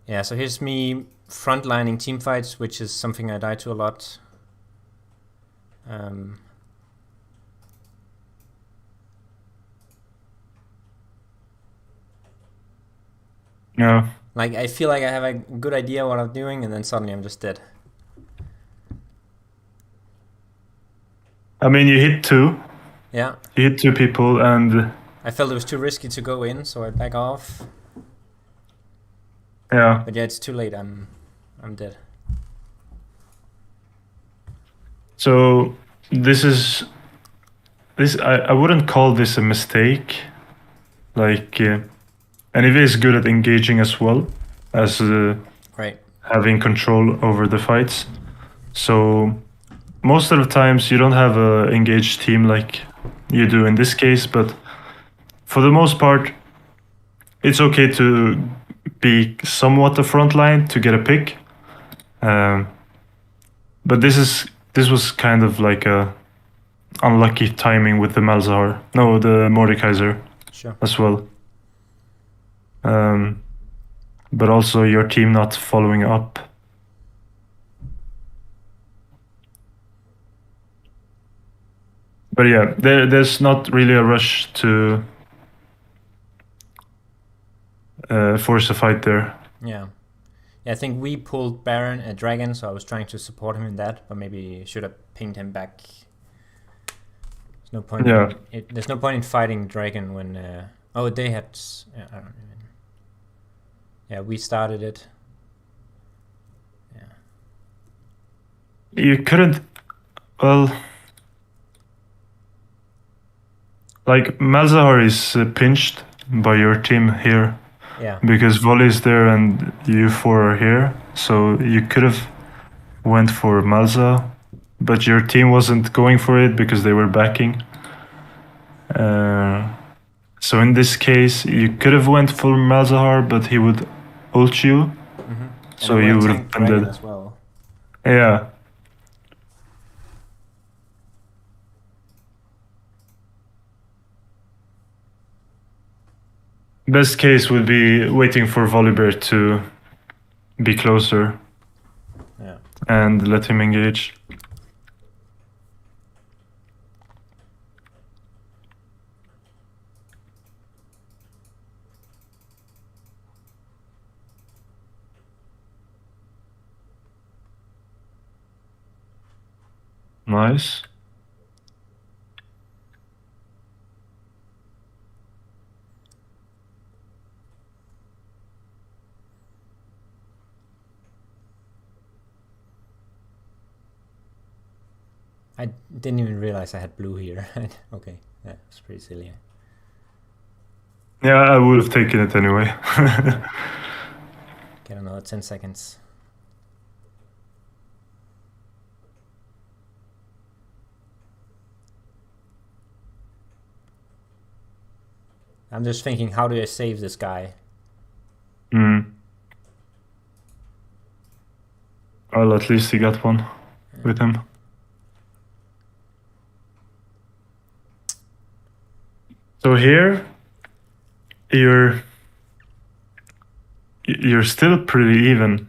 Yeah, so here's me frontlining team fights, which is something I die to a lot. Yeah. Like, I feel like I have a good idea what I'm doing, and then suddenly I'm just dead. I mean, you hit two. Yeah. You hit two people, and I felt it was too risky to go in, so I back off. yeah. But yeah, it's too late. I'm dead. So this. I wouldn't call this a mistake. Like, Anivia is good at engaging as well as Right. having control over the fights. So most of the times you don't have a engaged team like you do in this case, but for the most part, it's okay to be somewhat the front line to get a pick. But this was kind of like a unlucky timing with the Malzahar. No, the Mordekaiser Sure. as well. But also your team not following up. But yeah, there's not really a rush to force a fight there. Yeah. Yeah, I think we pulled Baron a dragon, so I was trying to support him in that, but maybe should have pinged him back. There's no point. Yeah. There's no point in fighting dragon when. Oh, they had. I don't even. Yeah, we started it. Yeah. You couldn't. Well, like Malzahar is pinched by your team here. Yeah. Because Volley's there and you four are here, so you could have went for Malza, but your team wasn't going for it because they were backing. So in this case, you could have went for Malzahar, but he would ult you, so you would have been dead as well. Yeah. Best case would be waiting for Volibear to be closer. Yeah. And let him engage. Nice. I didn't even realize I had blue here. Okay, that's pretty silly. Yeah, I would have taken it anyway. Get another 10 seconds. I'm just thinking, how do I save this guy? Well, at least he got one with him. So here, you're still pretty even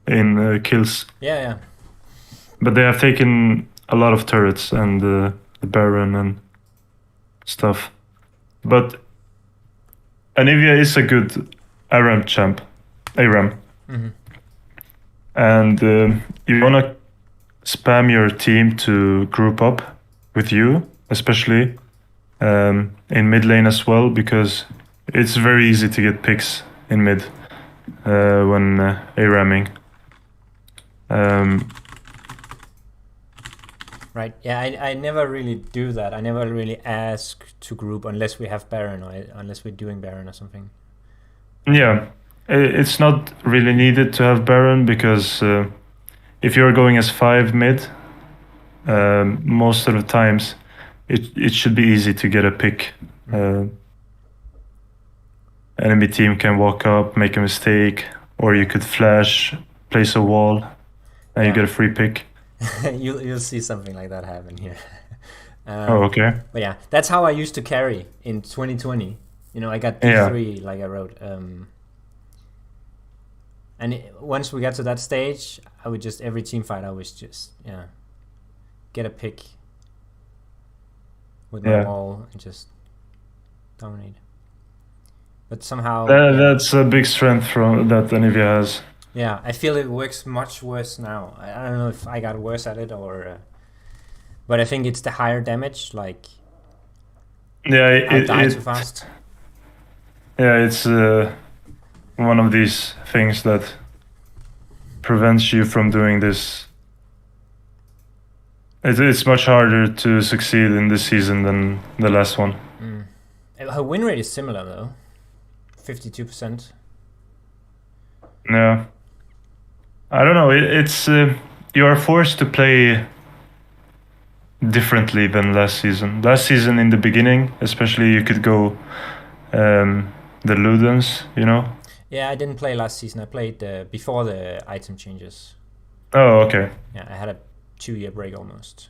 in kills. Yeah. But they have taken a lot of turrets and the Baron and stuff. But Anivia is a good ARAM champ. ARAM. And you want to spam your team to group up with you, especially in mid lane as well, because it's very easy to get picks in mid when ARAMing. Right. Yeah, I never really do that. I never really ask to group unless we have Baron or unless we're doing Baron or something. Yeah, it's not really needed to have Baron because if you're going as 5 mid, most of the times it should be easy to get a pick. Enemy team can walk up, make a mistake, or you could flash, place a wall, and you get a free pick. You'll see something like that happen here. Oh, okay. But yeah, that's how I used to carry in 2020. You know, I got D3 like I wrote. And once we got to that stage, I would just, every team fight, I was just, get a pick with my wall and just dominate. but somehow That's a big strength from that Anivia has. yeah, I feel it works much worse now. I don't know if I got worse at it or, but I think it's the higher damage. Like Yeah, I die too fast. Yeah, it's one of these things that prevents you from doing this. It's much harder to succeed in this season than the last one. Her win rate is similar though, 52%. Yeah, I don't know. It's you are forced to play differently than last season. Last season, in the beginning, especially, you could go the Ludens, you know. Yeah, I didn't play last season. I played before the item changes. Oh, okay. Yeah, I had a 2-year break almost.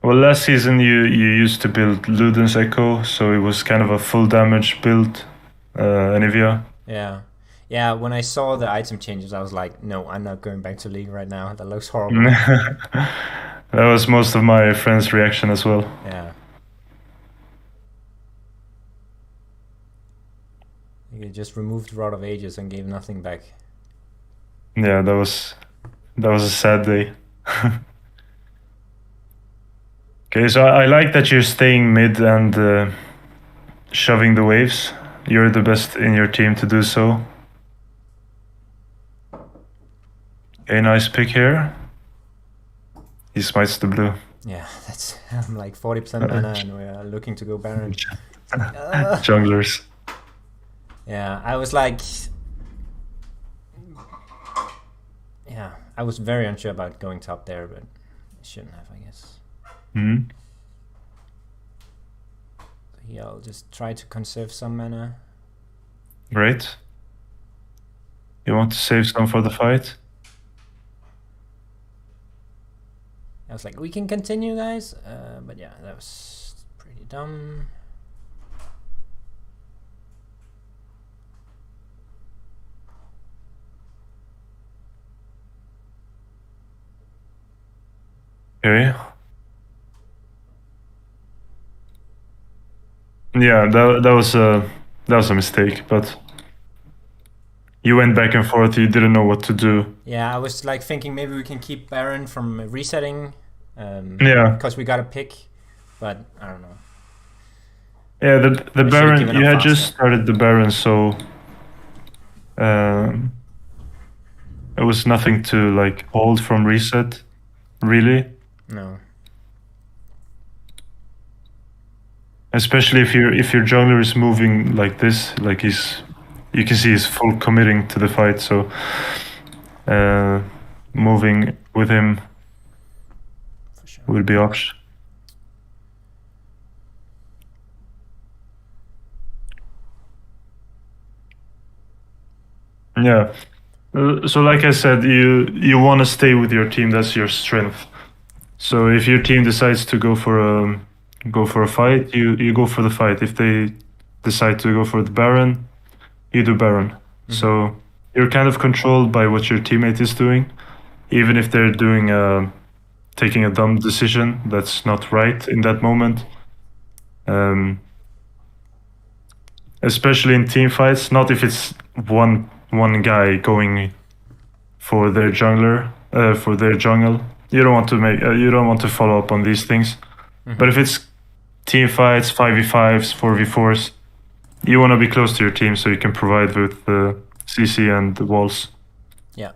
Well, last season you used to build Ludens Echo, so it was kind of a full damage build, Anivia. Yeah. When I saw the item changes, I was like, no, I'm not going back to League right now. That looks horrible. That was most of my friends' reaction as well. Yeah. You just removed Rod of Ages and gave nothing back. Yeah, that was a sad day. Okay, so I like that you're staying mid and shoving the waves. You're the best in your team to do so. A nice pick here. He smites the blue. Yeah, that's I'm like 40% mana and we're looking to go Baron. Junglers. Yeah, I was like, yeah, I was very unsure about going top there, but I shouldn't have, I guess. Mm-hmm. So here I'll just try to conserve some mana. Great. You want to save some for the fight? I was like, we can continue, guys. But yeah, that was pretty dumb. Okay. Yeah, that was a mistake, but you went back and forth. You didn't know what to do. Yeah, I was like thinking maybe we can keep Baron from resetting. Yeah. Because we got a pick, but I don't know. Yeah, the We should've Baron. given You up had just faster. started the Baron, so it was nothing to like hold from reset, really. No. Especially if your jungler is moving like this, like you can see he's full committing to the fight. So moving with him For sure. will be option. Yeah. So like I said, you want to stay with your team. That's your strength. So if your team decides to go for a fight, you go for the fight. If they decide to go for the Baron, you do Baron. Mm-hmm. So you're kind of controlled by what your teammate is doing, even if they're doing taking a dumb decision that's not right in that moment. Especially in team fights, not if it's one guy going for their jungler, for their jungle. You don't want to follow up on these things. Mm-hmm. But if it's team fights, 5v5s, 4v4s, you want to be close to your team so you can provide with the CC and the walls. Yeah.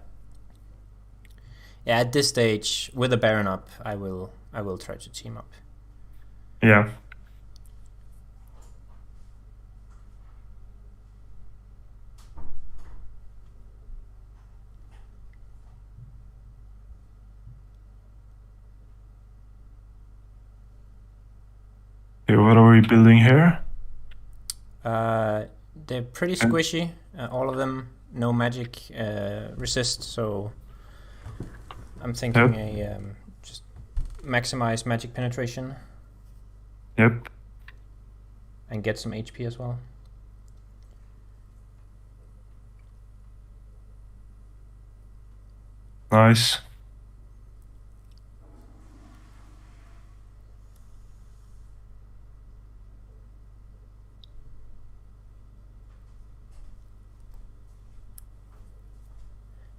Yeah, at this stage, with the Baron up, I will try to team up. Yeah. Okay, what are we building here? They're pretty squishy, all of them. No magic resist, so I'm thinking just maximize magic penetration. Yep. And get some HP as well. Nice.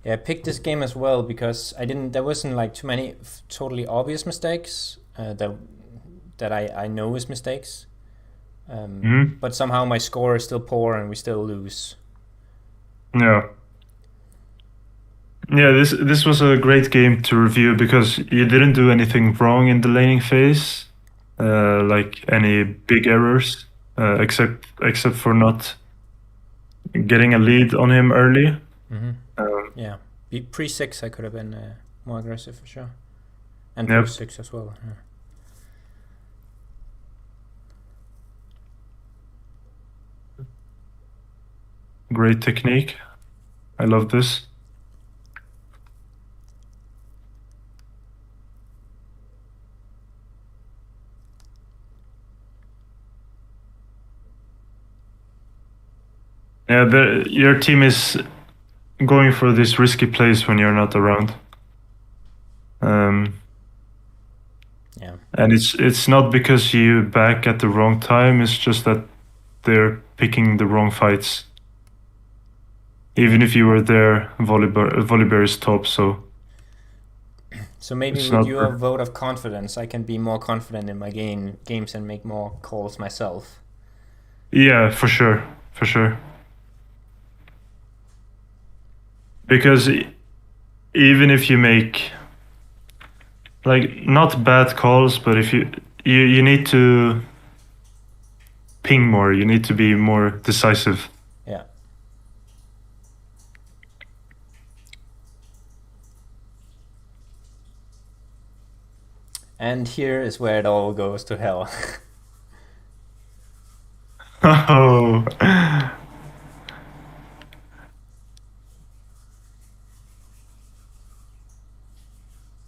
Yeah, I picked this game as well because I didn't. There wasn't like too many totally obvious mistakes that I know is mistakes. But somehow my score is still poor and we still lose. Yeah. Yeah, this was a great game to review because you didn't do anything wrong in the laning phase, like any big errors, except for not getting a lead on him early. Yeah, pre-6 I could have been more aggressive for sure, and Yep. post-6 as well. Yeah. Great technique. I love this. Yeah, your team is going for this risky plays when you're not around. Yeah. And it's not because you back at the wrong time. It's just that they're picking the wrong fights. Even if you were there, Volibear is top, so. So maybe It's with not your per- vote of confidence, I can be more confident in my games and make more calls myself. Yeah, for sure, for sure. Because even if you make like not bad calls, but if you need to ping more, you need to be more decisive. Yeah. And here is where it all goes to hell. Oh.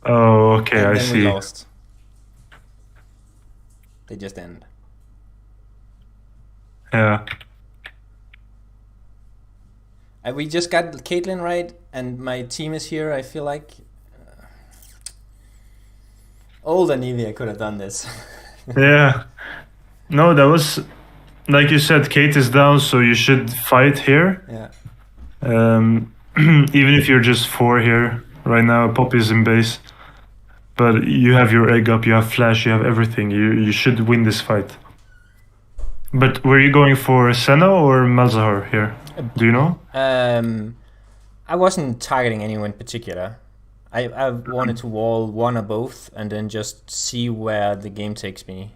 Oh, okay, And I then we see. lost. They just end. Yeah. We just got Caitlyn right, and my team is here. I feel like old Anivia could have done this. Yeah. No, that was like you said, Kate is down, so you should fight here. Yeah. Even if you're just 4 here right now, Poppy's in base. But you have your egg up, you have flash, you have everything. You should win this fight. But were you going for Senna or Malzahar here? Do you know? I wasn't targeting anyone in particular. I wanted to wall one or both, and then just see where the game takes me.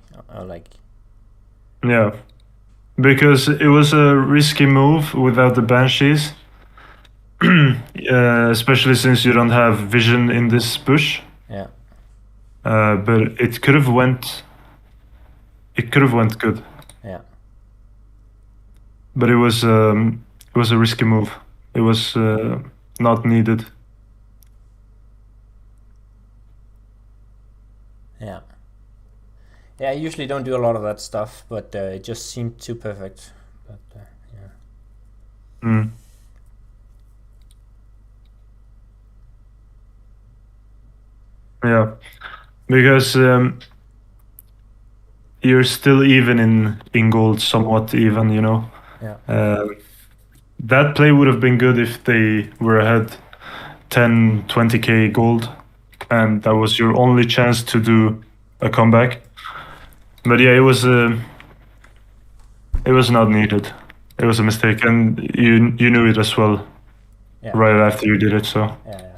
Yeah. Because it was a risky move without the Banshees. Especially since you don't have vision in this bush. Yeah. But it could have went good. Yeah. But it was a risky move. It was not needed. Yeah. Yeah, I usually don't do a lot of that stuff, but it just seemed too perfect. But yeah. Yeah, because you're still even in gold, somewhat even, you know. Yeah. That play would have been good if they were ahead 10, 20k gold, and that was your only chance to do a comeback. But yeah, it was not needed. It was a mistake, and you knew it as well. Yeah. Right after you did it. So Yeah.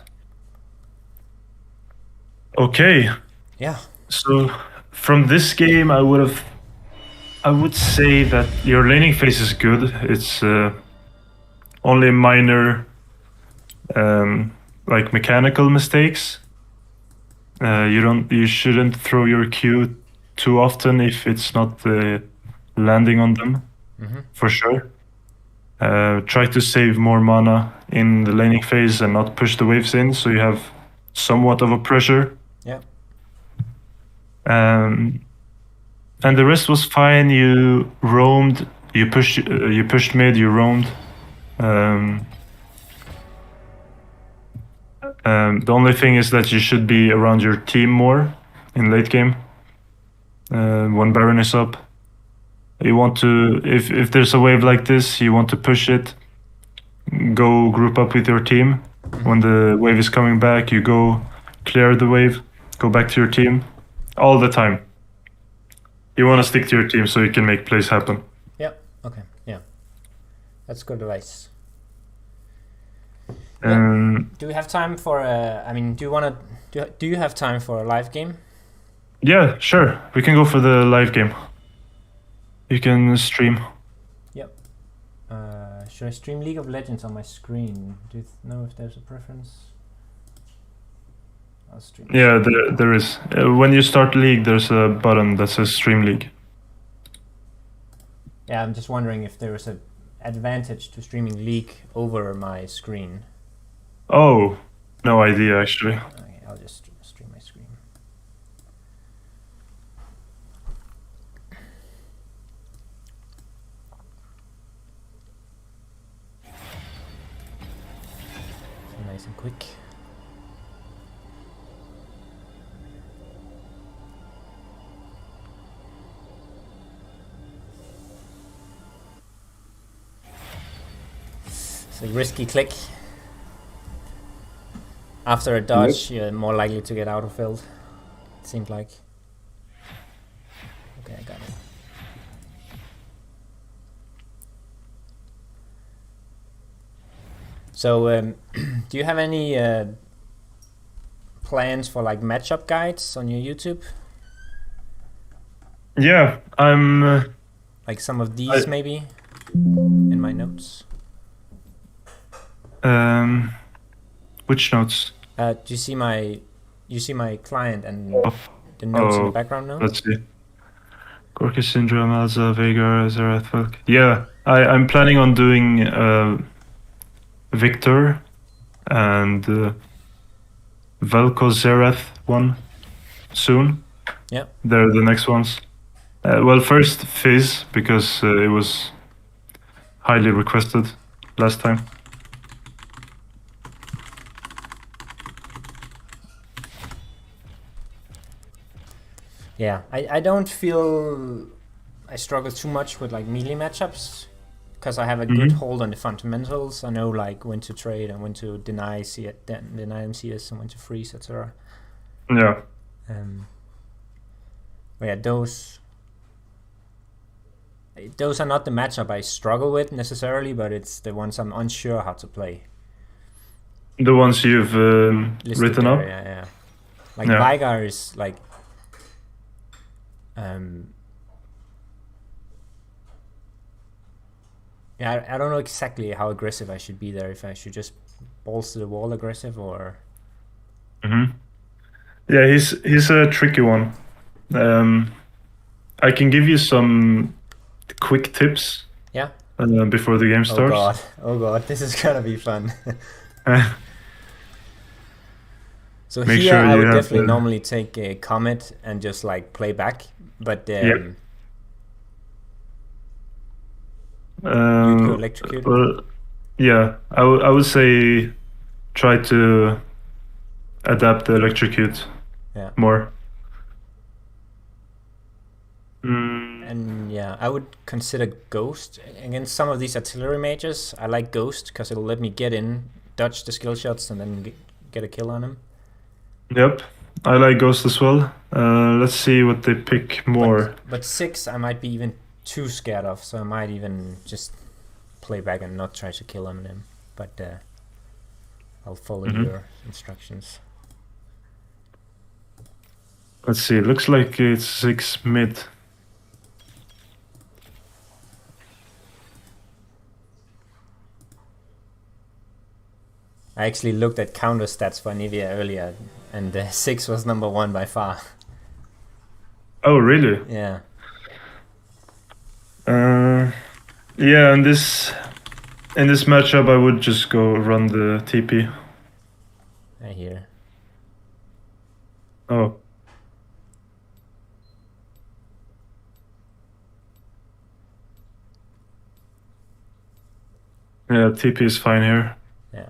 okay. Yeah. So from this game, I would say that your laning phase is good. It's only minor, like mechanical mistakes. You shouldn't throw your Q too often if it's not landing on them, for sure. Try to save more mana in the laning phase and not push the waves in, so you have somewhat of a pressure. Yeah. And the rest was fine. You roamed, you pushed mid, you roamed. The only thing is that you should be around your team more in late game. When Baron is up, you want to, if there's a wave like this, you want to push it. Go group up with your team, When the wave is coming back, you go clear the wave, go back to your team, all the time. You want to stick to your team so you can make plays happen. Yeah. Okay. Yeah. That's good advice. Do we have time for I mean, do you have time for a live game? Yeah, sure. We can go for the live game. You can stream. Yep. Should I stream League of Legends on my screen? Do you know if there's a preference? I'll stream. Yeah, there is. When you start League, there's a button that says Stream League. Yeah, I'm just wondering if there is an advantage to streaming League over my screen. Oh, no idea actually. Okay, I'll just stream my screen. Nice and quick. It's a risky click. After a dodge, you're more likely to get autofilled. It seemed like. Okay, I got it. So, do you have any plans for like matchup guides on your YouTube? Yeah, I'm. Like some of these maybe in my notes. Which notes? Do you see my client and the notes in the background now? Let's see. Gorky Syndrome, Elza, Veigar, Zerath, Velk. Yeah, I'm planning on doing Victor and Velko Zerath one soon. Yeah. They're the next ones. Well, first Fizz, because it was highly requested last time. Yeah, I don't feel I struggle too much with like melee matchups because I have a good hold on the fundamentals. I know like when to trade and when to deny MCS and when to freeze, etc. Yeah. But yeah, those are not the matchup I struggle with necessarily, but it's the ones I'm unsure how to play. The ones you've written there, up? Yeah. Like Veigar is like yeah, I don't know exactly how aggressive I should be there. If I should just balls to the wall aggressive or. Yeah, he's a tricky one. I can give you some quick tips. Yeah. Before the game starts. Oh god, this is gonna be fun. So Make here sure I you would have definitely normally take a comet and just like play back, but you'd go electrocute. Well, yeah, I would say try to adapt the electrocute more. And yeah, I would consider Ghost against some of these artillery mages. I like Ghost because it'll let me get in, dodge the skill shots, and then get a kill on him. Yep, I like Ghost as well. Let's see what they pick more. But 6 I might be even too scared of, so I might even just play back and not try to kill him. But I'll follow your instructions. Let's see, it looks like it's 6 mid. I actually looked at counter stats for Anivia earlier, and 6 was number 1 by far. Oh, really? Yeah. Yeah, in this matchup, I would just go run the TP. I hear. Oh. Yeah, TP is fine here. Yeah.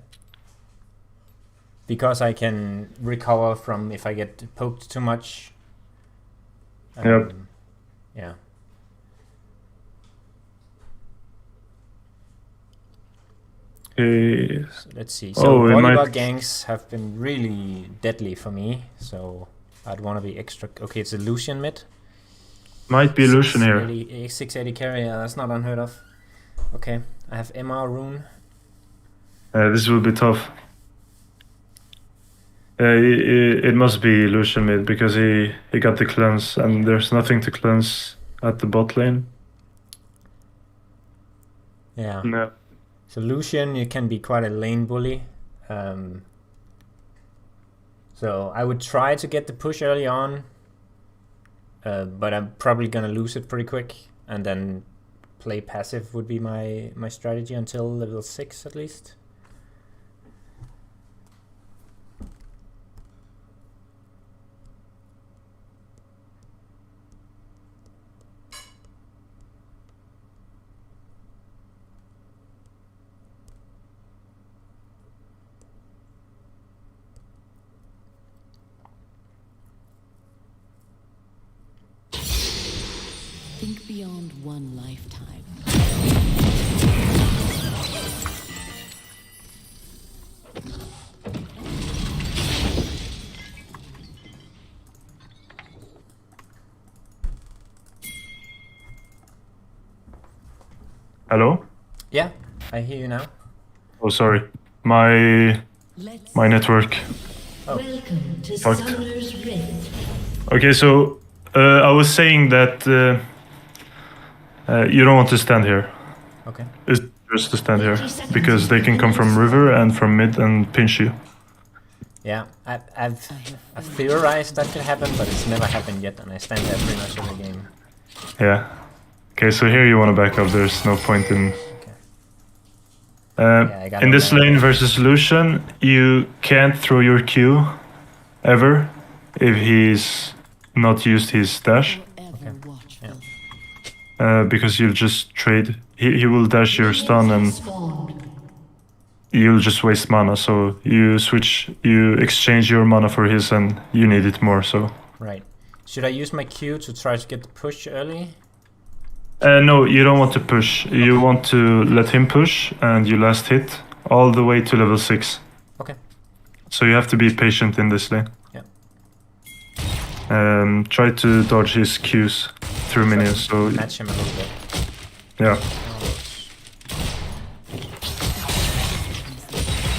Because I can recover from if I get poked too much. Yep. Yeah. Okay. So let's see. So Oh, volleyball ganks have been really deadly for me. So I'd want to be extra. Okay, it's a Lucian mid. Might be Lucian here. 680 carry. That's not unheard of. Okay, I have MR rune. This will be tough. It must be Lucian mid because he got the cleanse and there's nothing to cleanse at the bot lane. Yeah. No. So Lucian, you can be quite a lane bully. So I would try to get the push early on, but I'm probably gonna lose it pretty quick, and then play passive would be my strategy until level 6 at least. Think beyond one lifetime. Hello? Yeah, I hear you now. Oh, sorry. My network. Welcome to Fucked. Summoner's Rift. Okay, so I was saying that you don't want to stand here. Okay. It's just to stand here because they can come from river and from mid and pinch you. Yeah, I've theorized that could happen, but it's never happened yet, and I stand there pretty much every game. Yeah. Okay, so here you want to back up. There's no point in. I got In no this mana. lane versus Lucian, you can't throw your Q ever if he's not used his dash Ever watchful. because you'll just trade. He will dash your stun and Spawned. you'll just waste mana. So you exchange your mana for his, and you need it more. So Right. Should I use my Q to try to get the push early? no, you don't want to push. You want to let him push, and you last hit all the way to level 6. Okay. So you have to be patient in this lane. Yeah. Try to dodge his Qs through minions. So Match him a little bit. yeah,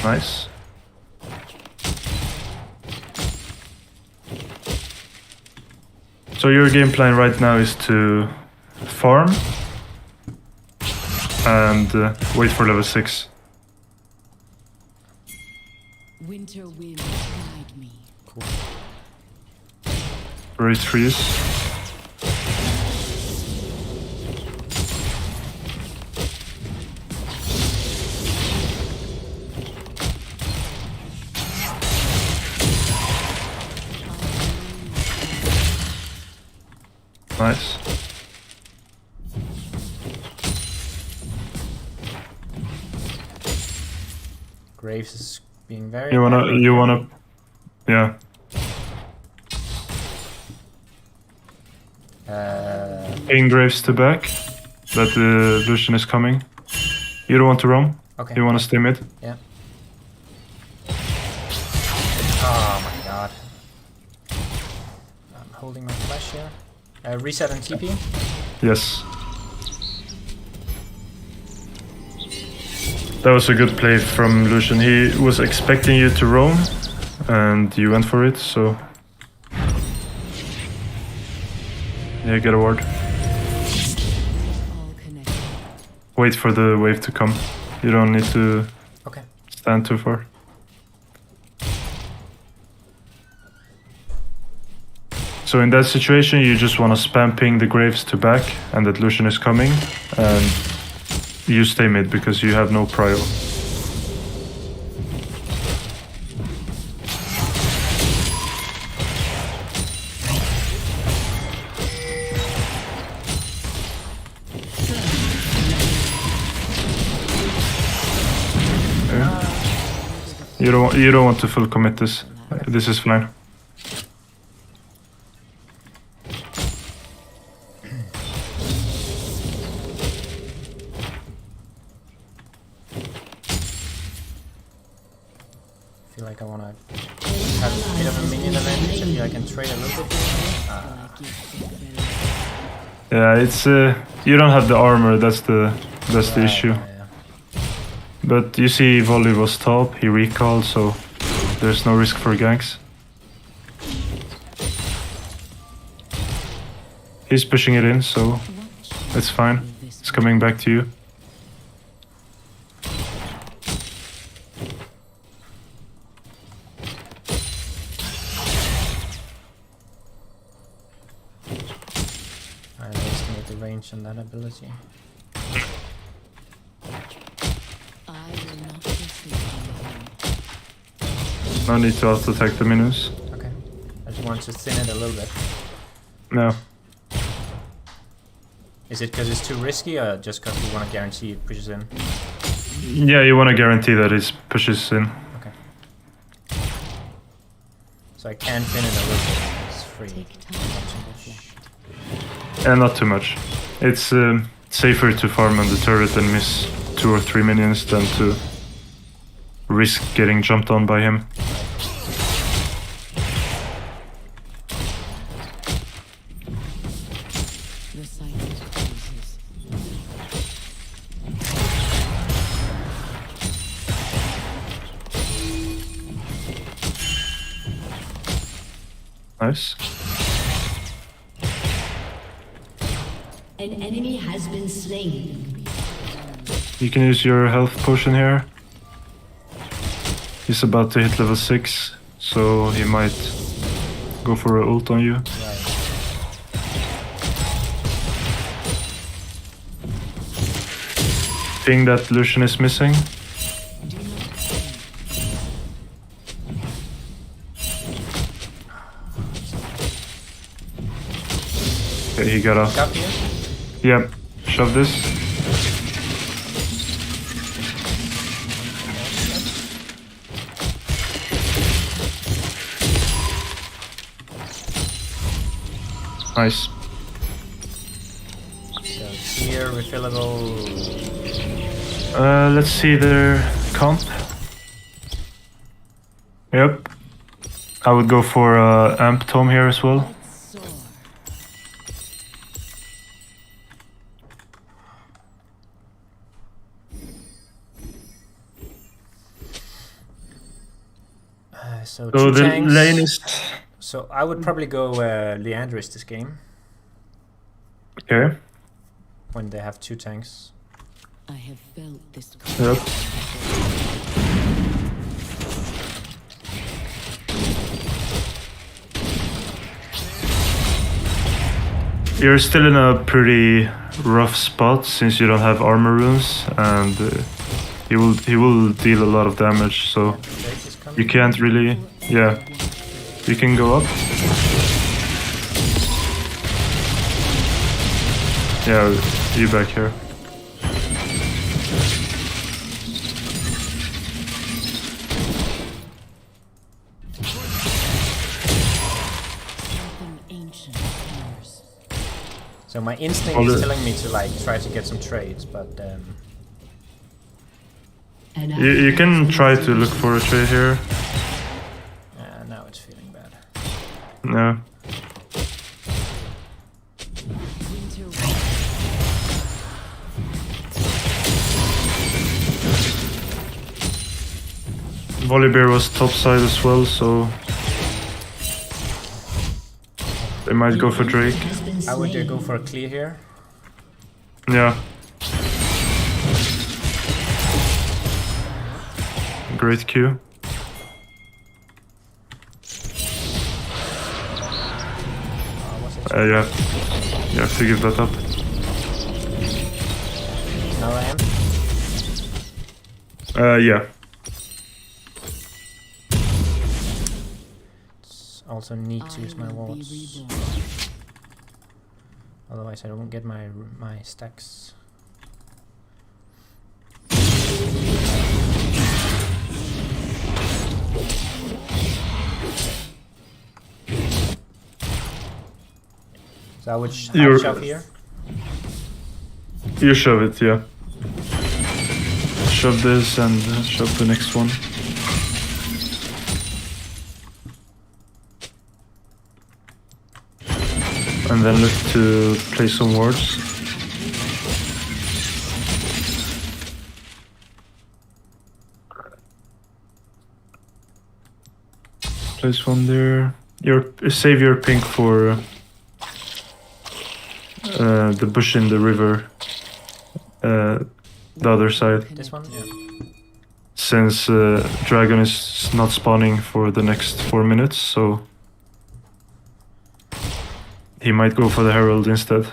nice. So your game plan right now is to farm and wait for level 6. Winter wind guide me. Cool. Raise freeze. Nice. Graves is being very. You wanna, yeah. Ping Graves to back. That the Lucian is coming. You don't want to roam. Okay. You wanna stay mid. Yeah. Oh my god. I'm holding my flash here. Reset and TP. Yes. That was a good play from Lucian. He was expecting you to roam, and you went for it, so... Yeah, get a ward. All connected. Wait for the wave to come. You don't need to Okay. stand too far. So in that situation, you just want to spam ping the Graves to back, and that Lucian is coming, and you stay mid because you have no prio. You don't want to full commit this. This is fine. feel like I want to have a bit of a minion advantage. I feel I can trade a little bit. Yeah, it's you don't have the armor. That's the issue. Yeah. But you see, Volley was top. He recalled, so there's no risk for ganks. He's pushing it in, so it's fine. It's coming back to you. I estimate the range on that ability. I will not disappoint you. No need to auto-attack the minions. Okay. I just want to thin it a little bit. No. Is it because it's too risky, or just because you want to guarantee it pushes in? Yeah, you want to guarantee that it pushes in. Okay. So I can thin it a little bit. It's free. Take time. And not too much. It's safer to farm on the turret and miss 2 or 3 minions than to risk getting jumped on by him. The cycle closes. Nice. An enemy has been slain. You can use your health potion here. He's about to hit level 6, so he might go for an ult on you. Right. Thing that Lucian is missing. Okay, he got off. Up here? Yep, shove this. Nice. So here, refillable. Let's see their comp. Yep. I would go for Amp Tome here as well. Soar. So So two the tanks. lane is... So I would probably go Leandris this game Okay. when they have 2 tanks. I have felt this. Yep. You're still in a pretty rough spot since you don't have armor runes, and he will deal a lot of damage. So Drake is coming. you can't really. Yeah, you can go up. Yeah, you back here. Something ancient appears. So my instinct Well, is the- telling me to like try to get some trades, but You can try to look for a trade here. now it's feeling bad. No. Winter Volibear was topside as well, so they might go for Drake. I would go for a clear here. Yeah. Great Q. Was it You have to give that up. now I am? Yeah. Also need to use my I will be walls. reborn. Otherwise I don't get my stacks. So I would You're- shove here. You shove it, yeah. Shove this and shove the next one. and then look to place some wards. Place one there. Save your pink for the bush in the river, the other side. This one? Yeah. Since dragon is not spawning for the next 4 minutes, so he might go for the herald instead.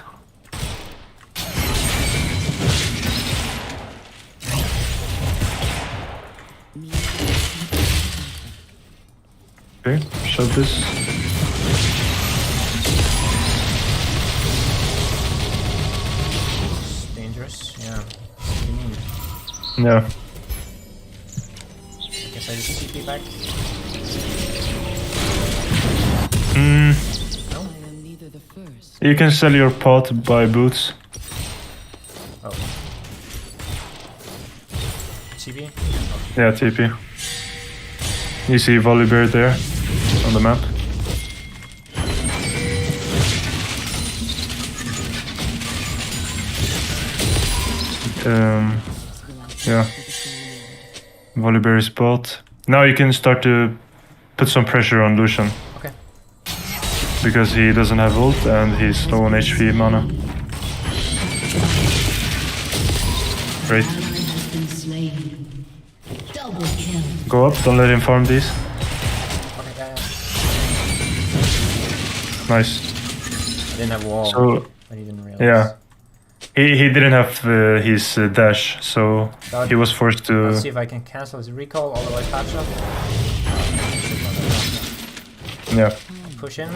Okay, shove this. It's dangerous. Yeah. What do you mean? Yeah. I guess I just TP back. Mm, No? I am neither the first. you can sell your pot, buy boots. Oh. TP? Yeah, TP. You see Volibear there on the map. Yeah. Volibear is bot. Now you can start to put some pressure on Lucian. Okay. Because he doesn't have ult and he's low on HP mana. Great. Ally has been slain. Double kill. Go up, don't let him farm these. Okay, yeah. Nice. I didn't have wall. So, I didn't realize. yeah. He didn't have his dash, so he was forced to... Let's see if I can cancel his recall, otherwise patch up. Yeah. Push in.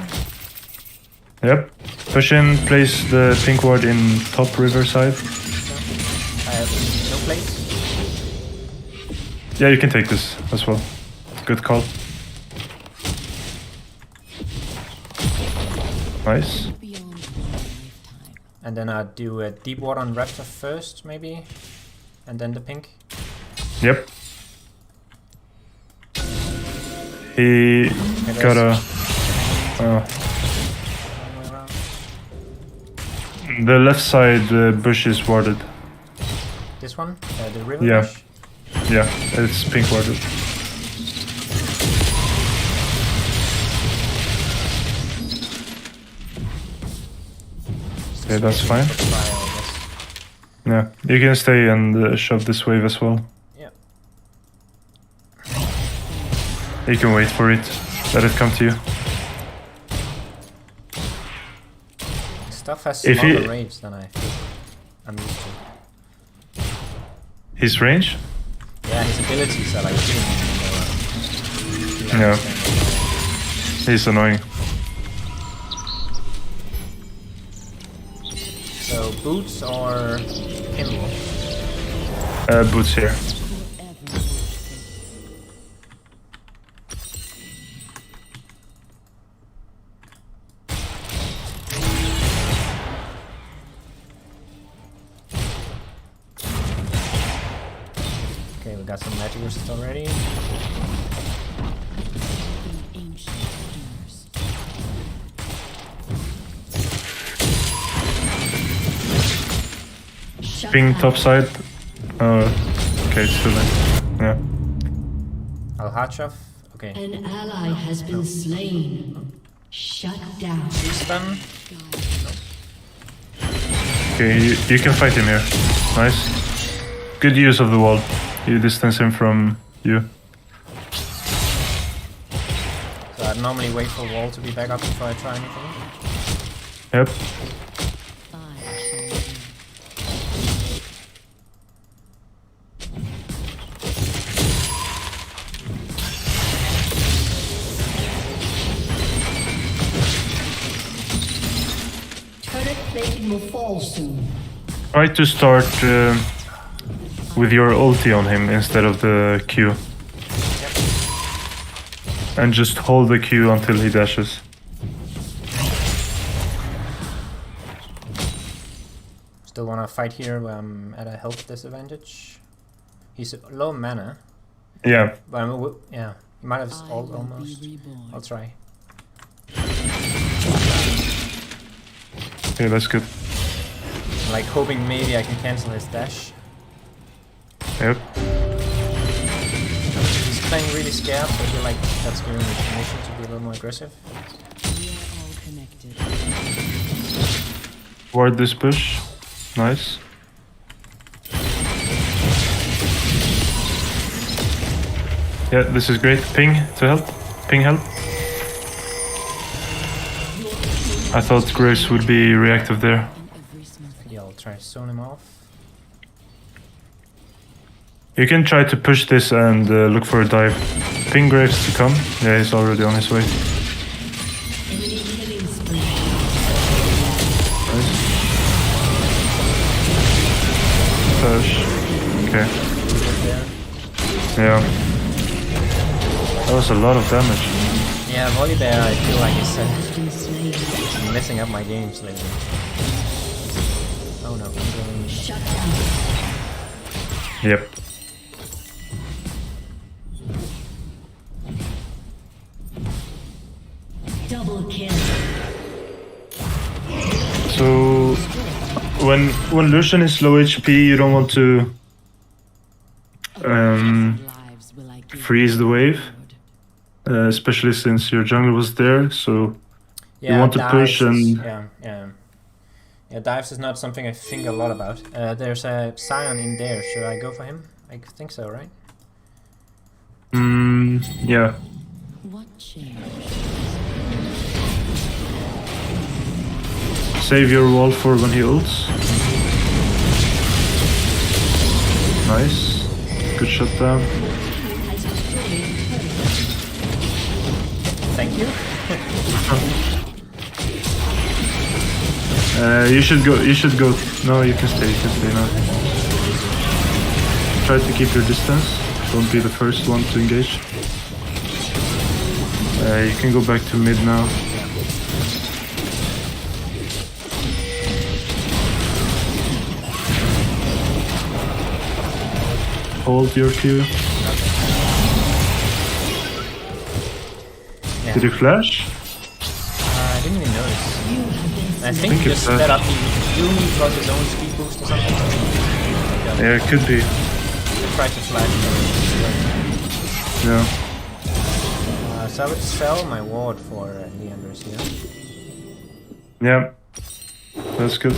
Yep. Push in, place the pink ward in top river side. I have no place. Yeah, you can take this as well. Good call. Nice. Beyond my lifetime. And then I do a deep water on Raptor first, maybe. And then the pink. Yep. He got a... Long way around. the left side bush is warded. This one? The river Yeah. bush? Yeah, it's pink warded. Okay, that's fine. Fire, I guess. Yeah, you can stay and shove this wave as well. Yeah. You can wait for it. Let it come to you. Stuff has If smaller he- waves than I'm used to. His range? Yeah, his abilities are like Yeah. He's annoying. So boots or pinball? Boots here. Forever. Okay, we got some magic resist already. Ancient years. Shut Ping down. top side. Okay, it's too late. Yeah. I'll hatch off. Okay. An ally has been slain. Shut down. Stun. Okay, you can fight him here. Nice. Good use of the wall. You distance him from you. So I'd normally wait for wall to be back up before I try anything. Yep. I shall win. Turret plating will fall soon. Try to start with your ulti on him instead of the Q. And just hold the Q until he dashes. Still wanna fight here where I'm at a health disadvantage. He's low mana, Yeah. but yeah, he might have I ult will almost. be reborn. I'll try. Okay, that's good. I'm like hoping maybe I can cancel his dash. Yep. He's playing really scared, so I feel like that's giving me permission to be a little more aggressive. We are all connected. Ward this push. Nice. Yeah, this is great. Ping to help. Ping help. I thought Graves would be reactive there. Yeah, I'll try to zone him off. You can try to push this and look for a dive. Ping Graves to come. Yeah, he's already on his way. Nice. Push. Okay. Yeah. That was a lot of damage. Yeah, Volibear, I feel like it's messing up my games lately. Oh no, I'm going... Yep. Double kill. So when Lucian is low HP, you don't want to freeze the wave, especially since your jungle was there. So yeah, you want to push and yeah, dives is not something I think a lot about. There's a Scion in there. Should I go for him? I think so, right? yeah. What changed? Save your wall for when he ults. Nice. Good shutdown. Thank you. You should go. You should go. No, you can stay. You can stay now. Try to keep your distance. Don't be the first one to engage. You can go back to mid now. Hold your Q. Yeah. Did you flash? I didn't even notice. I think he just set up the Yumi plus his own speed boost or something. Yeah, it could be. Tried to flash. Yeah. So I would sell my ward for Leander's here. Yeah. That's good.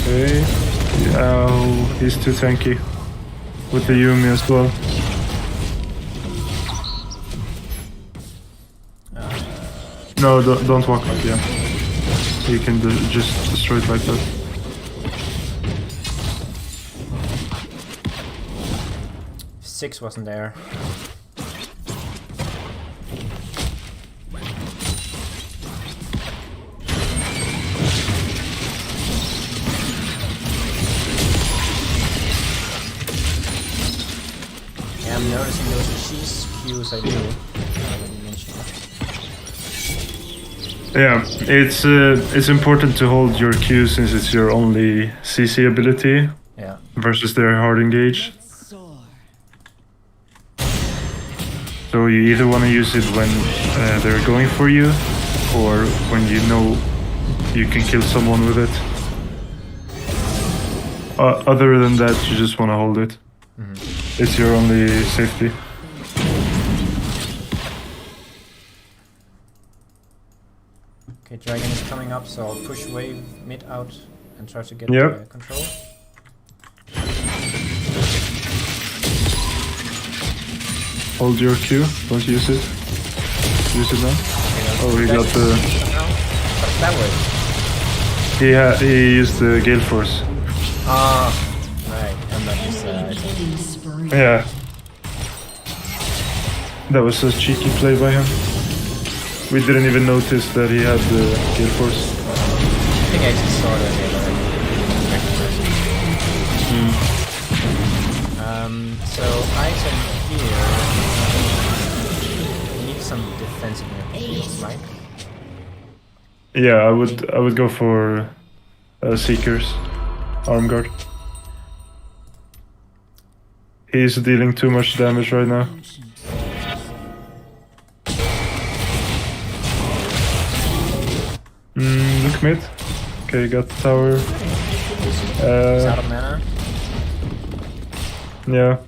Okay. Oh, he's too tanky. With the Yumi as well. No, don't walk up, yeah. You can just destroy it like that. Six wasn't there. Yeah, I'm noticing those cheese cues I do. I already mentioned. Yeah, it's important to hold your Q since it's your only CC ability. Yeah. Versus their hard engage. So you either want to use it when they're going for you, or when you know you can kill someone with it. Other than that, you just want to hold it. Mm-hmm. It's your only safety. Okay, Dragon is coming up, so I'll push wave mid out and try to get control. Hold your Q, don't use it. Use it now. Okay, oh, he got the... What's that way? He used the Gale Force. Ah, right. And that is, yeah. That was a cheeky play by him. We didn't even notice that he had the Gale Force. I think I just saw that so item here. some defensive positions, right? Yeah, I would go for Seekers, Arm Guard. He's dealing too much damage right now. Look mid. Okay, got the tower. He's out of mana. Yeah.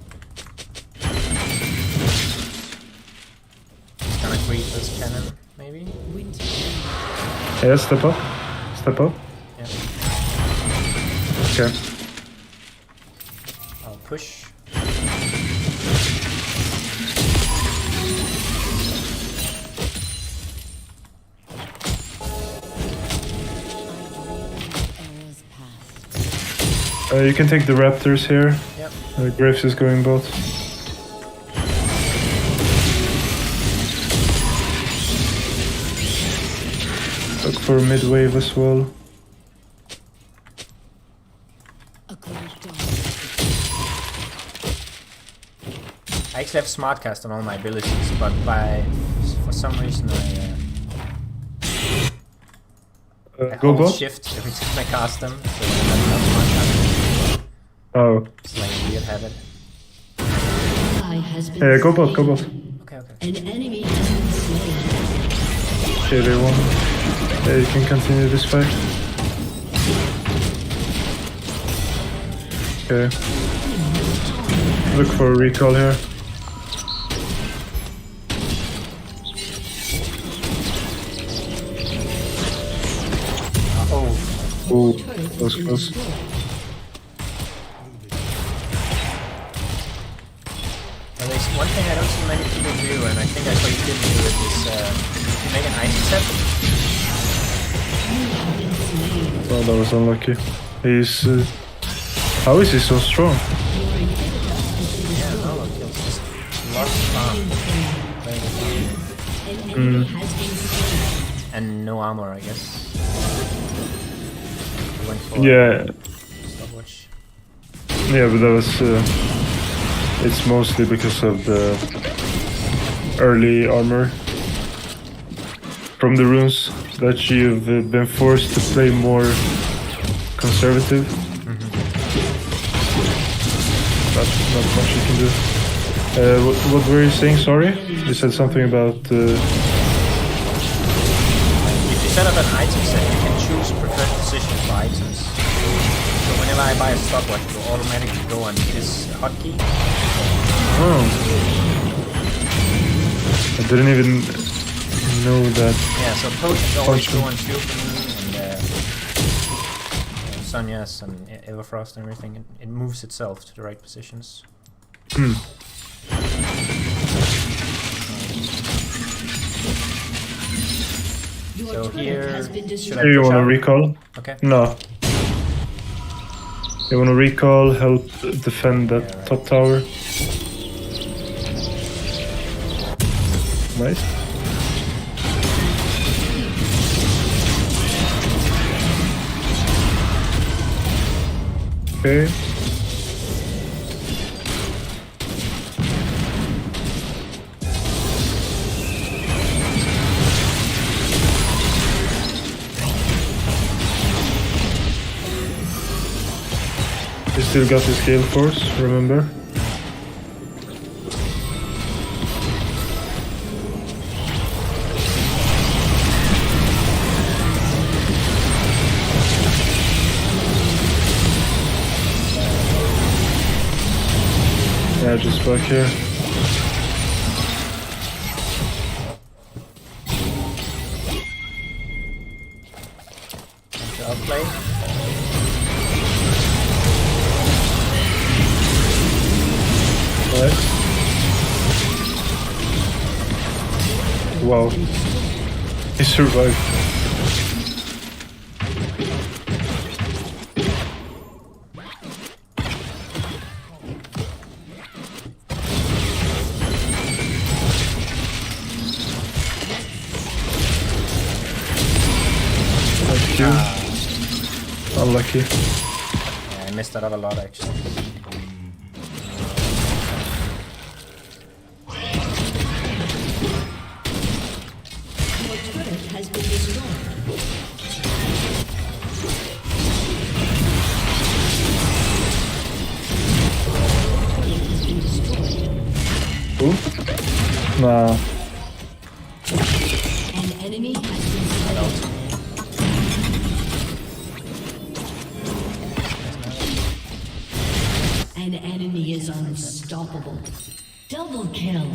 He's gonna creep this cannon, maybe? Yeah, step up. Step up. Yeah. Okay. I'll push. You can take the raptors here. Yep. Graves is going bot. Look for mid wave as well. I actually have smart cast on all my abilities, but for some reason I Go hold bot? shift every time I cast them, so when I'm not smart casting, Oh. it's like a weird habit. Yeah, go bot, go bot. Okay, okay. An enemy has been slain. Okay, they won. Yeah, you can continue this fight. Okay. Look for a recall here. Oh, Ooh, close, close. well, there's one thing I don't see many people do, and I think I saw you didn't do it, is you make an item set. Oh, that was unlucky. He's... how is he so strong? Yeah, no, it's just lost farm. Playing the farm. And no armor, I guess. He went for Yeah, stopwatch. yeah, but that was... it's mostly because of the early armor from the runes that you've been forced to play more conservative. Not much you can do. What were you saying? Sorry, you said something about. If you set up an item set, you can choose preferred position for items. So whenever I buy a stopwatch, it will automatically go on this hotkey. Oh, I didn't even know that. Yeah, so potions always go on shield and Sonya's and Everfrost and everything. It moves itself to the right positions. So here, should I Here you push want to out? recall? Okay. No. You want to recall, help defend that Yeah, right. top tower. Nice. Okay. He still got his gale force, remember? Yeah, just back here. To outplay. Nice. Wow. He survived. Thank you. Unlucky. Yeah, I messed that up a lot actually. Nah. An enemy has been slain. An enemy is unstoppable. Double kill.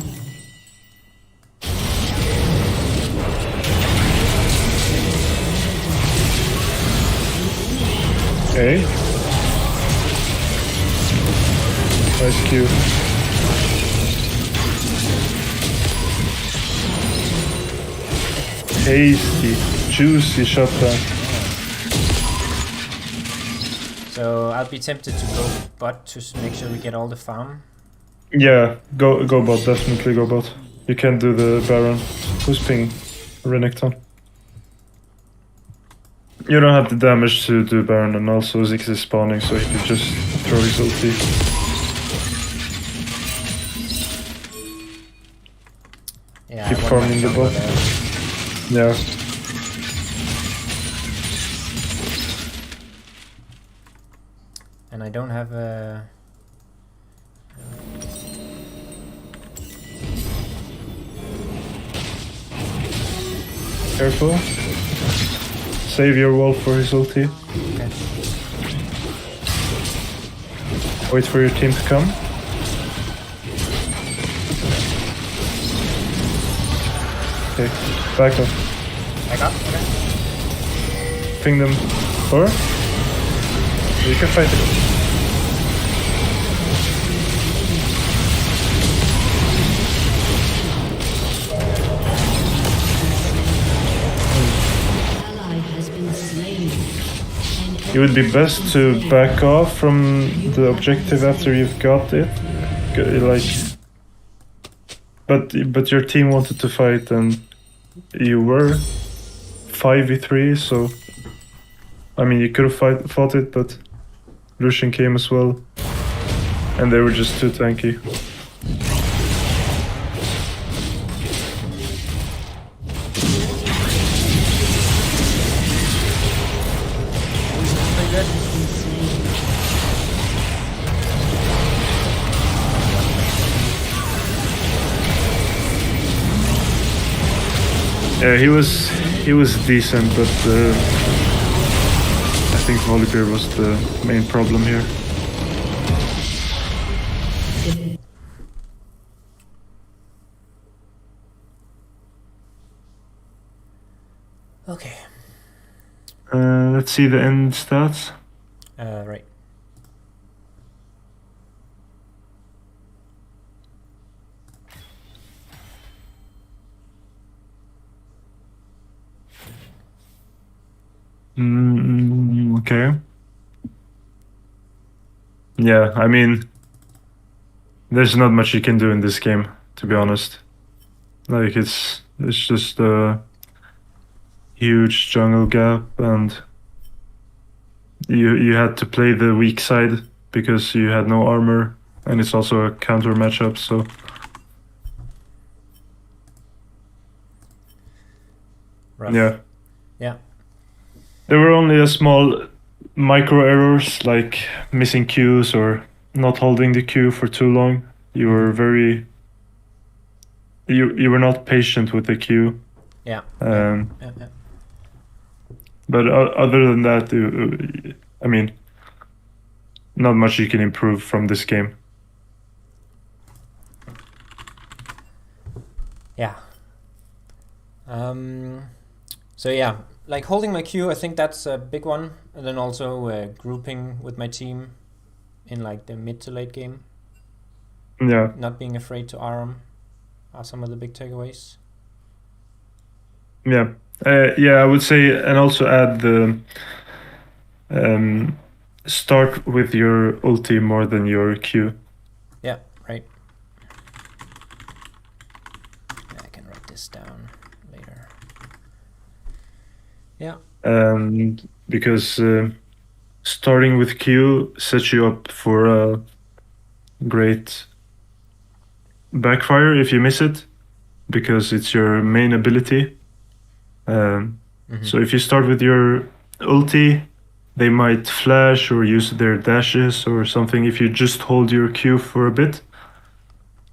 Okay. Nice Q. Tasty, juicy shotgun. So I'll be tempted to go bot to make sure we get all the farm. Yeah, go bot, definitely go bot. You can't do the Baron. Who's ping Renekton? You don't have the damage to do Baron, and also Ziggs is spawning, so he could just throw his ulti. Yeah, Keep farming the bot. Yeah. And I don't have a... Careful. Save your wall for his ulti. Okay. Wait for your team to come. Okay, back up. Back up? Okay. Ping them. Or? You can fight it. Ally has been slain. It would be best to back off from the objective after you've got it. Like, but your team wanted to fight and you were 5v3, so I mean you could have fought it, but Lucian came as well, and they were just too tanky. Yeah, he was decent, but I think Volibear was the main problem here. Okay. Let's see the end stats. Right. Okay. Yeah, I mean, there's not much you can do in this game, to be honest. Like, it's just a huge jungle gap, and you had to play the weak side because you had no armor, and it's also a counter matchup, so... Rough. Yeah. Yeah. There were only a small micro errors, like missing Qs or not holding the Q for too long. You were very... You were not patient with the Q. Yeah. Yeah. Yeah. But other than that, I mean, not much you can improve from this game. Yeah. So yeah, like holding my Q, I think that's a big one, and then also grouping with my team in like the mid to late game. Yeah. Not being afraid to ARM are some of the big takeaways. Yeah. Yeah, I would say, and also add the start with your ulti more than your Q. Yeah, right. I can write this down later. Yeah. Because starting with Q sets you up for a great backfire if you miss it, because it's your main ability. So if you start with your ulti, they might flash or use their dashes or something if you just hold your Q for a bit.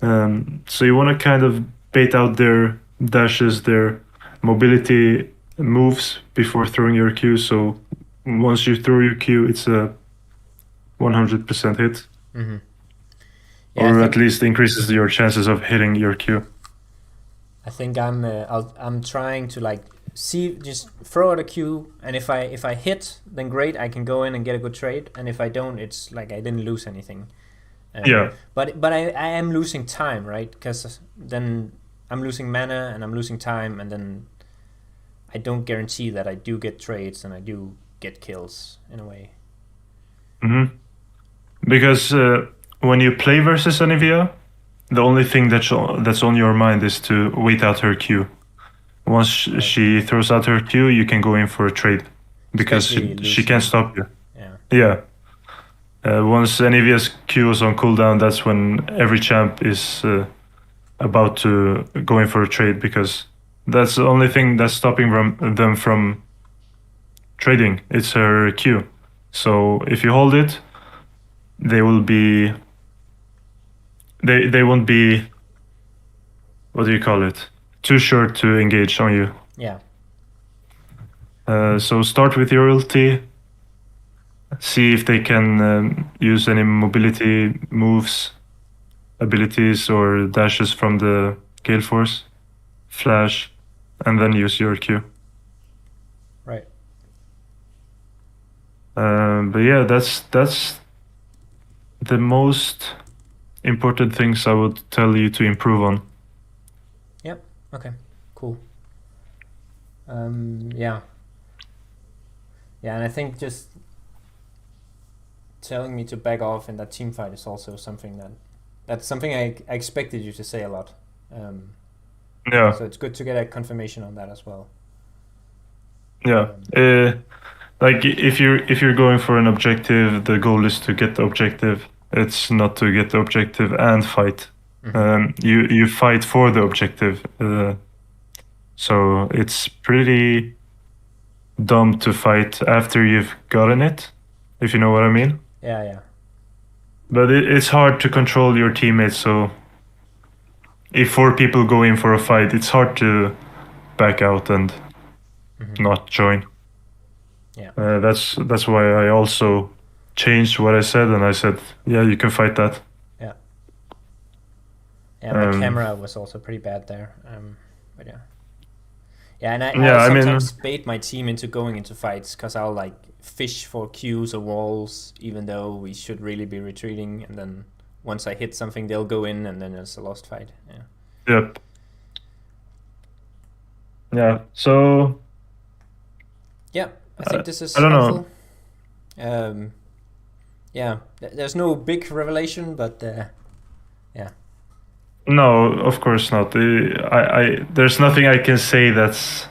So you want to kind of bait out their dashes, their mobility moves before throwing your Q. So once you throw your Q, it's a 100% hit. Mm-hmm. Or at least increases your chances of hitting your Q. I think I'm trying to like just throw out a Q, and if I hit, then great, I can go in and get a good trade, and if I don't, it's like I didn't lose anything. Yeah. But I am losing time, right? Because then I'm losing mana and I'm losing time, and then I don't guarantee that I do get trades and I do get kills in a way. Mm-hmm. Because when you play versus Anivia, the only thing that's on your mind is to wait out her Q. Once she throws out her Q, you can go in for a trade because she can't stop you. Yeah. Once Anivia's Q is on cooldown, that's when every champ is about to go in for a trade, because that's the only thing that's stopping them from trading. It's her Q. So if you hold it, they will be. They won't be. What do you call it? Too short to engage on you. Yeah. So start with your ulti. See if they can use any mobility moves, abilities, or dashes from the Gale Force. Flash, and then use your Q. Right. But yeah, that's the most important things I would tell you to improve on. Yep. Okay. Cool. Yeah. Yeah, and I think just telling me to back off in that team fight is also something that's something I expected you to say a lot. Yeah. So it's good to get a confirmation on that as well. Yeah. Like if you're going for an objective, the goal is to get the objective. It's not to get the objective and fight. Mm-hmm. You fight for the objective. So it's pretty dumb to fight after you've gotten it, if you know what I mean. Yeah. But it's hard to control your teammates, so if 4 people go in for a fight, it's hard to back out and not join. Yeah. That's why I also changed what I said, and I said, yeah, you can fight that. Yeah. Yeah, my camera was also pretty bad there. But yeah. Yeah, and I sometimes bait my team into going into fights, because I'll like fish for Qs or walls, even though we should really be retreating, and then once I hit something, they'll go in, and then it's a lost fight. Yeah. Yep. Yeah. So. Yeah, I think this is I don't helpful. Yeah, there's no big revelation, but yeah. No, of course not. There's nothing I can say that's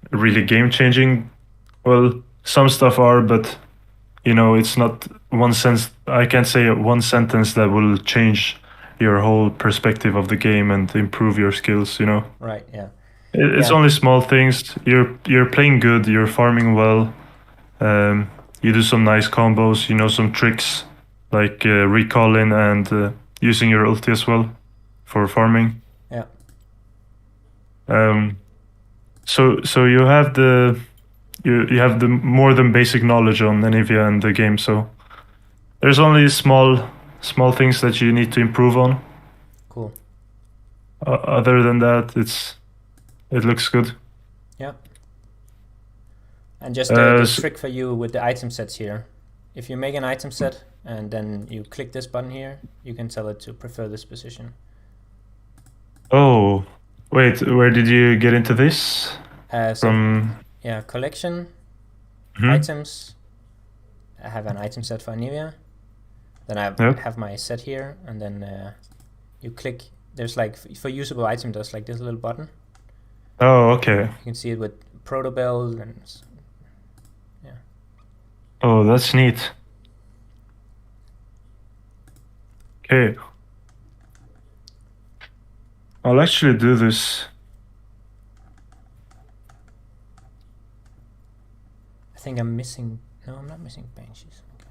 really game changing. Well, some stuff are, but it's not one sense. I can't say one sentence that will change your whole perspective of the game and improve your skills. Right. Yeah. It's only small things. You're playing good. You're farming well. You do some nice combos. Some tricks like recalling and using your ulti as well for farming. Yeah. So you have the more than basic knowledge on Anivia and the game. So there's only small things that you need to improve on. Cool. Other than that, it looks good. Yeah. And just a trick for you with the item sets here. If you make an item set and then you click this button here, you can tell it to prefer this position. Oh, wait, where did you get into this? Collection, items. I have an item set for Anivia. Then I have my set here, and then you click. There's like, for usable item, there's like this little button. Oh, okay. You can see it with Protobell and yeah. Oh, that's neat. Okay. I'll actually do this. I think I'm missing. No, I'm not missing Banshees. Okay.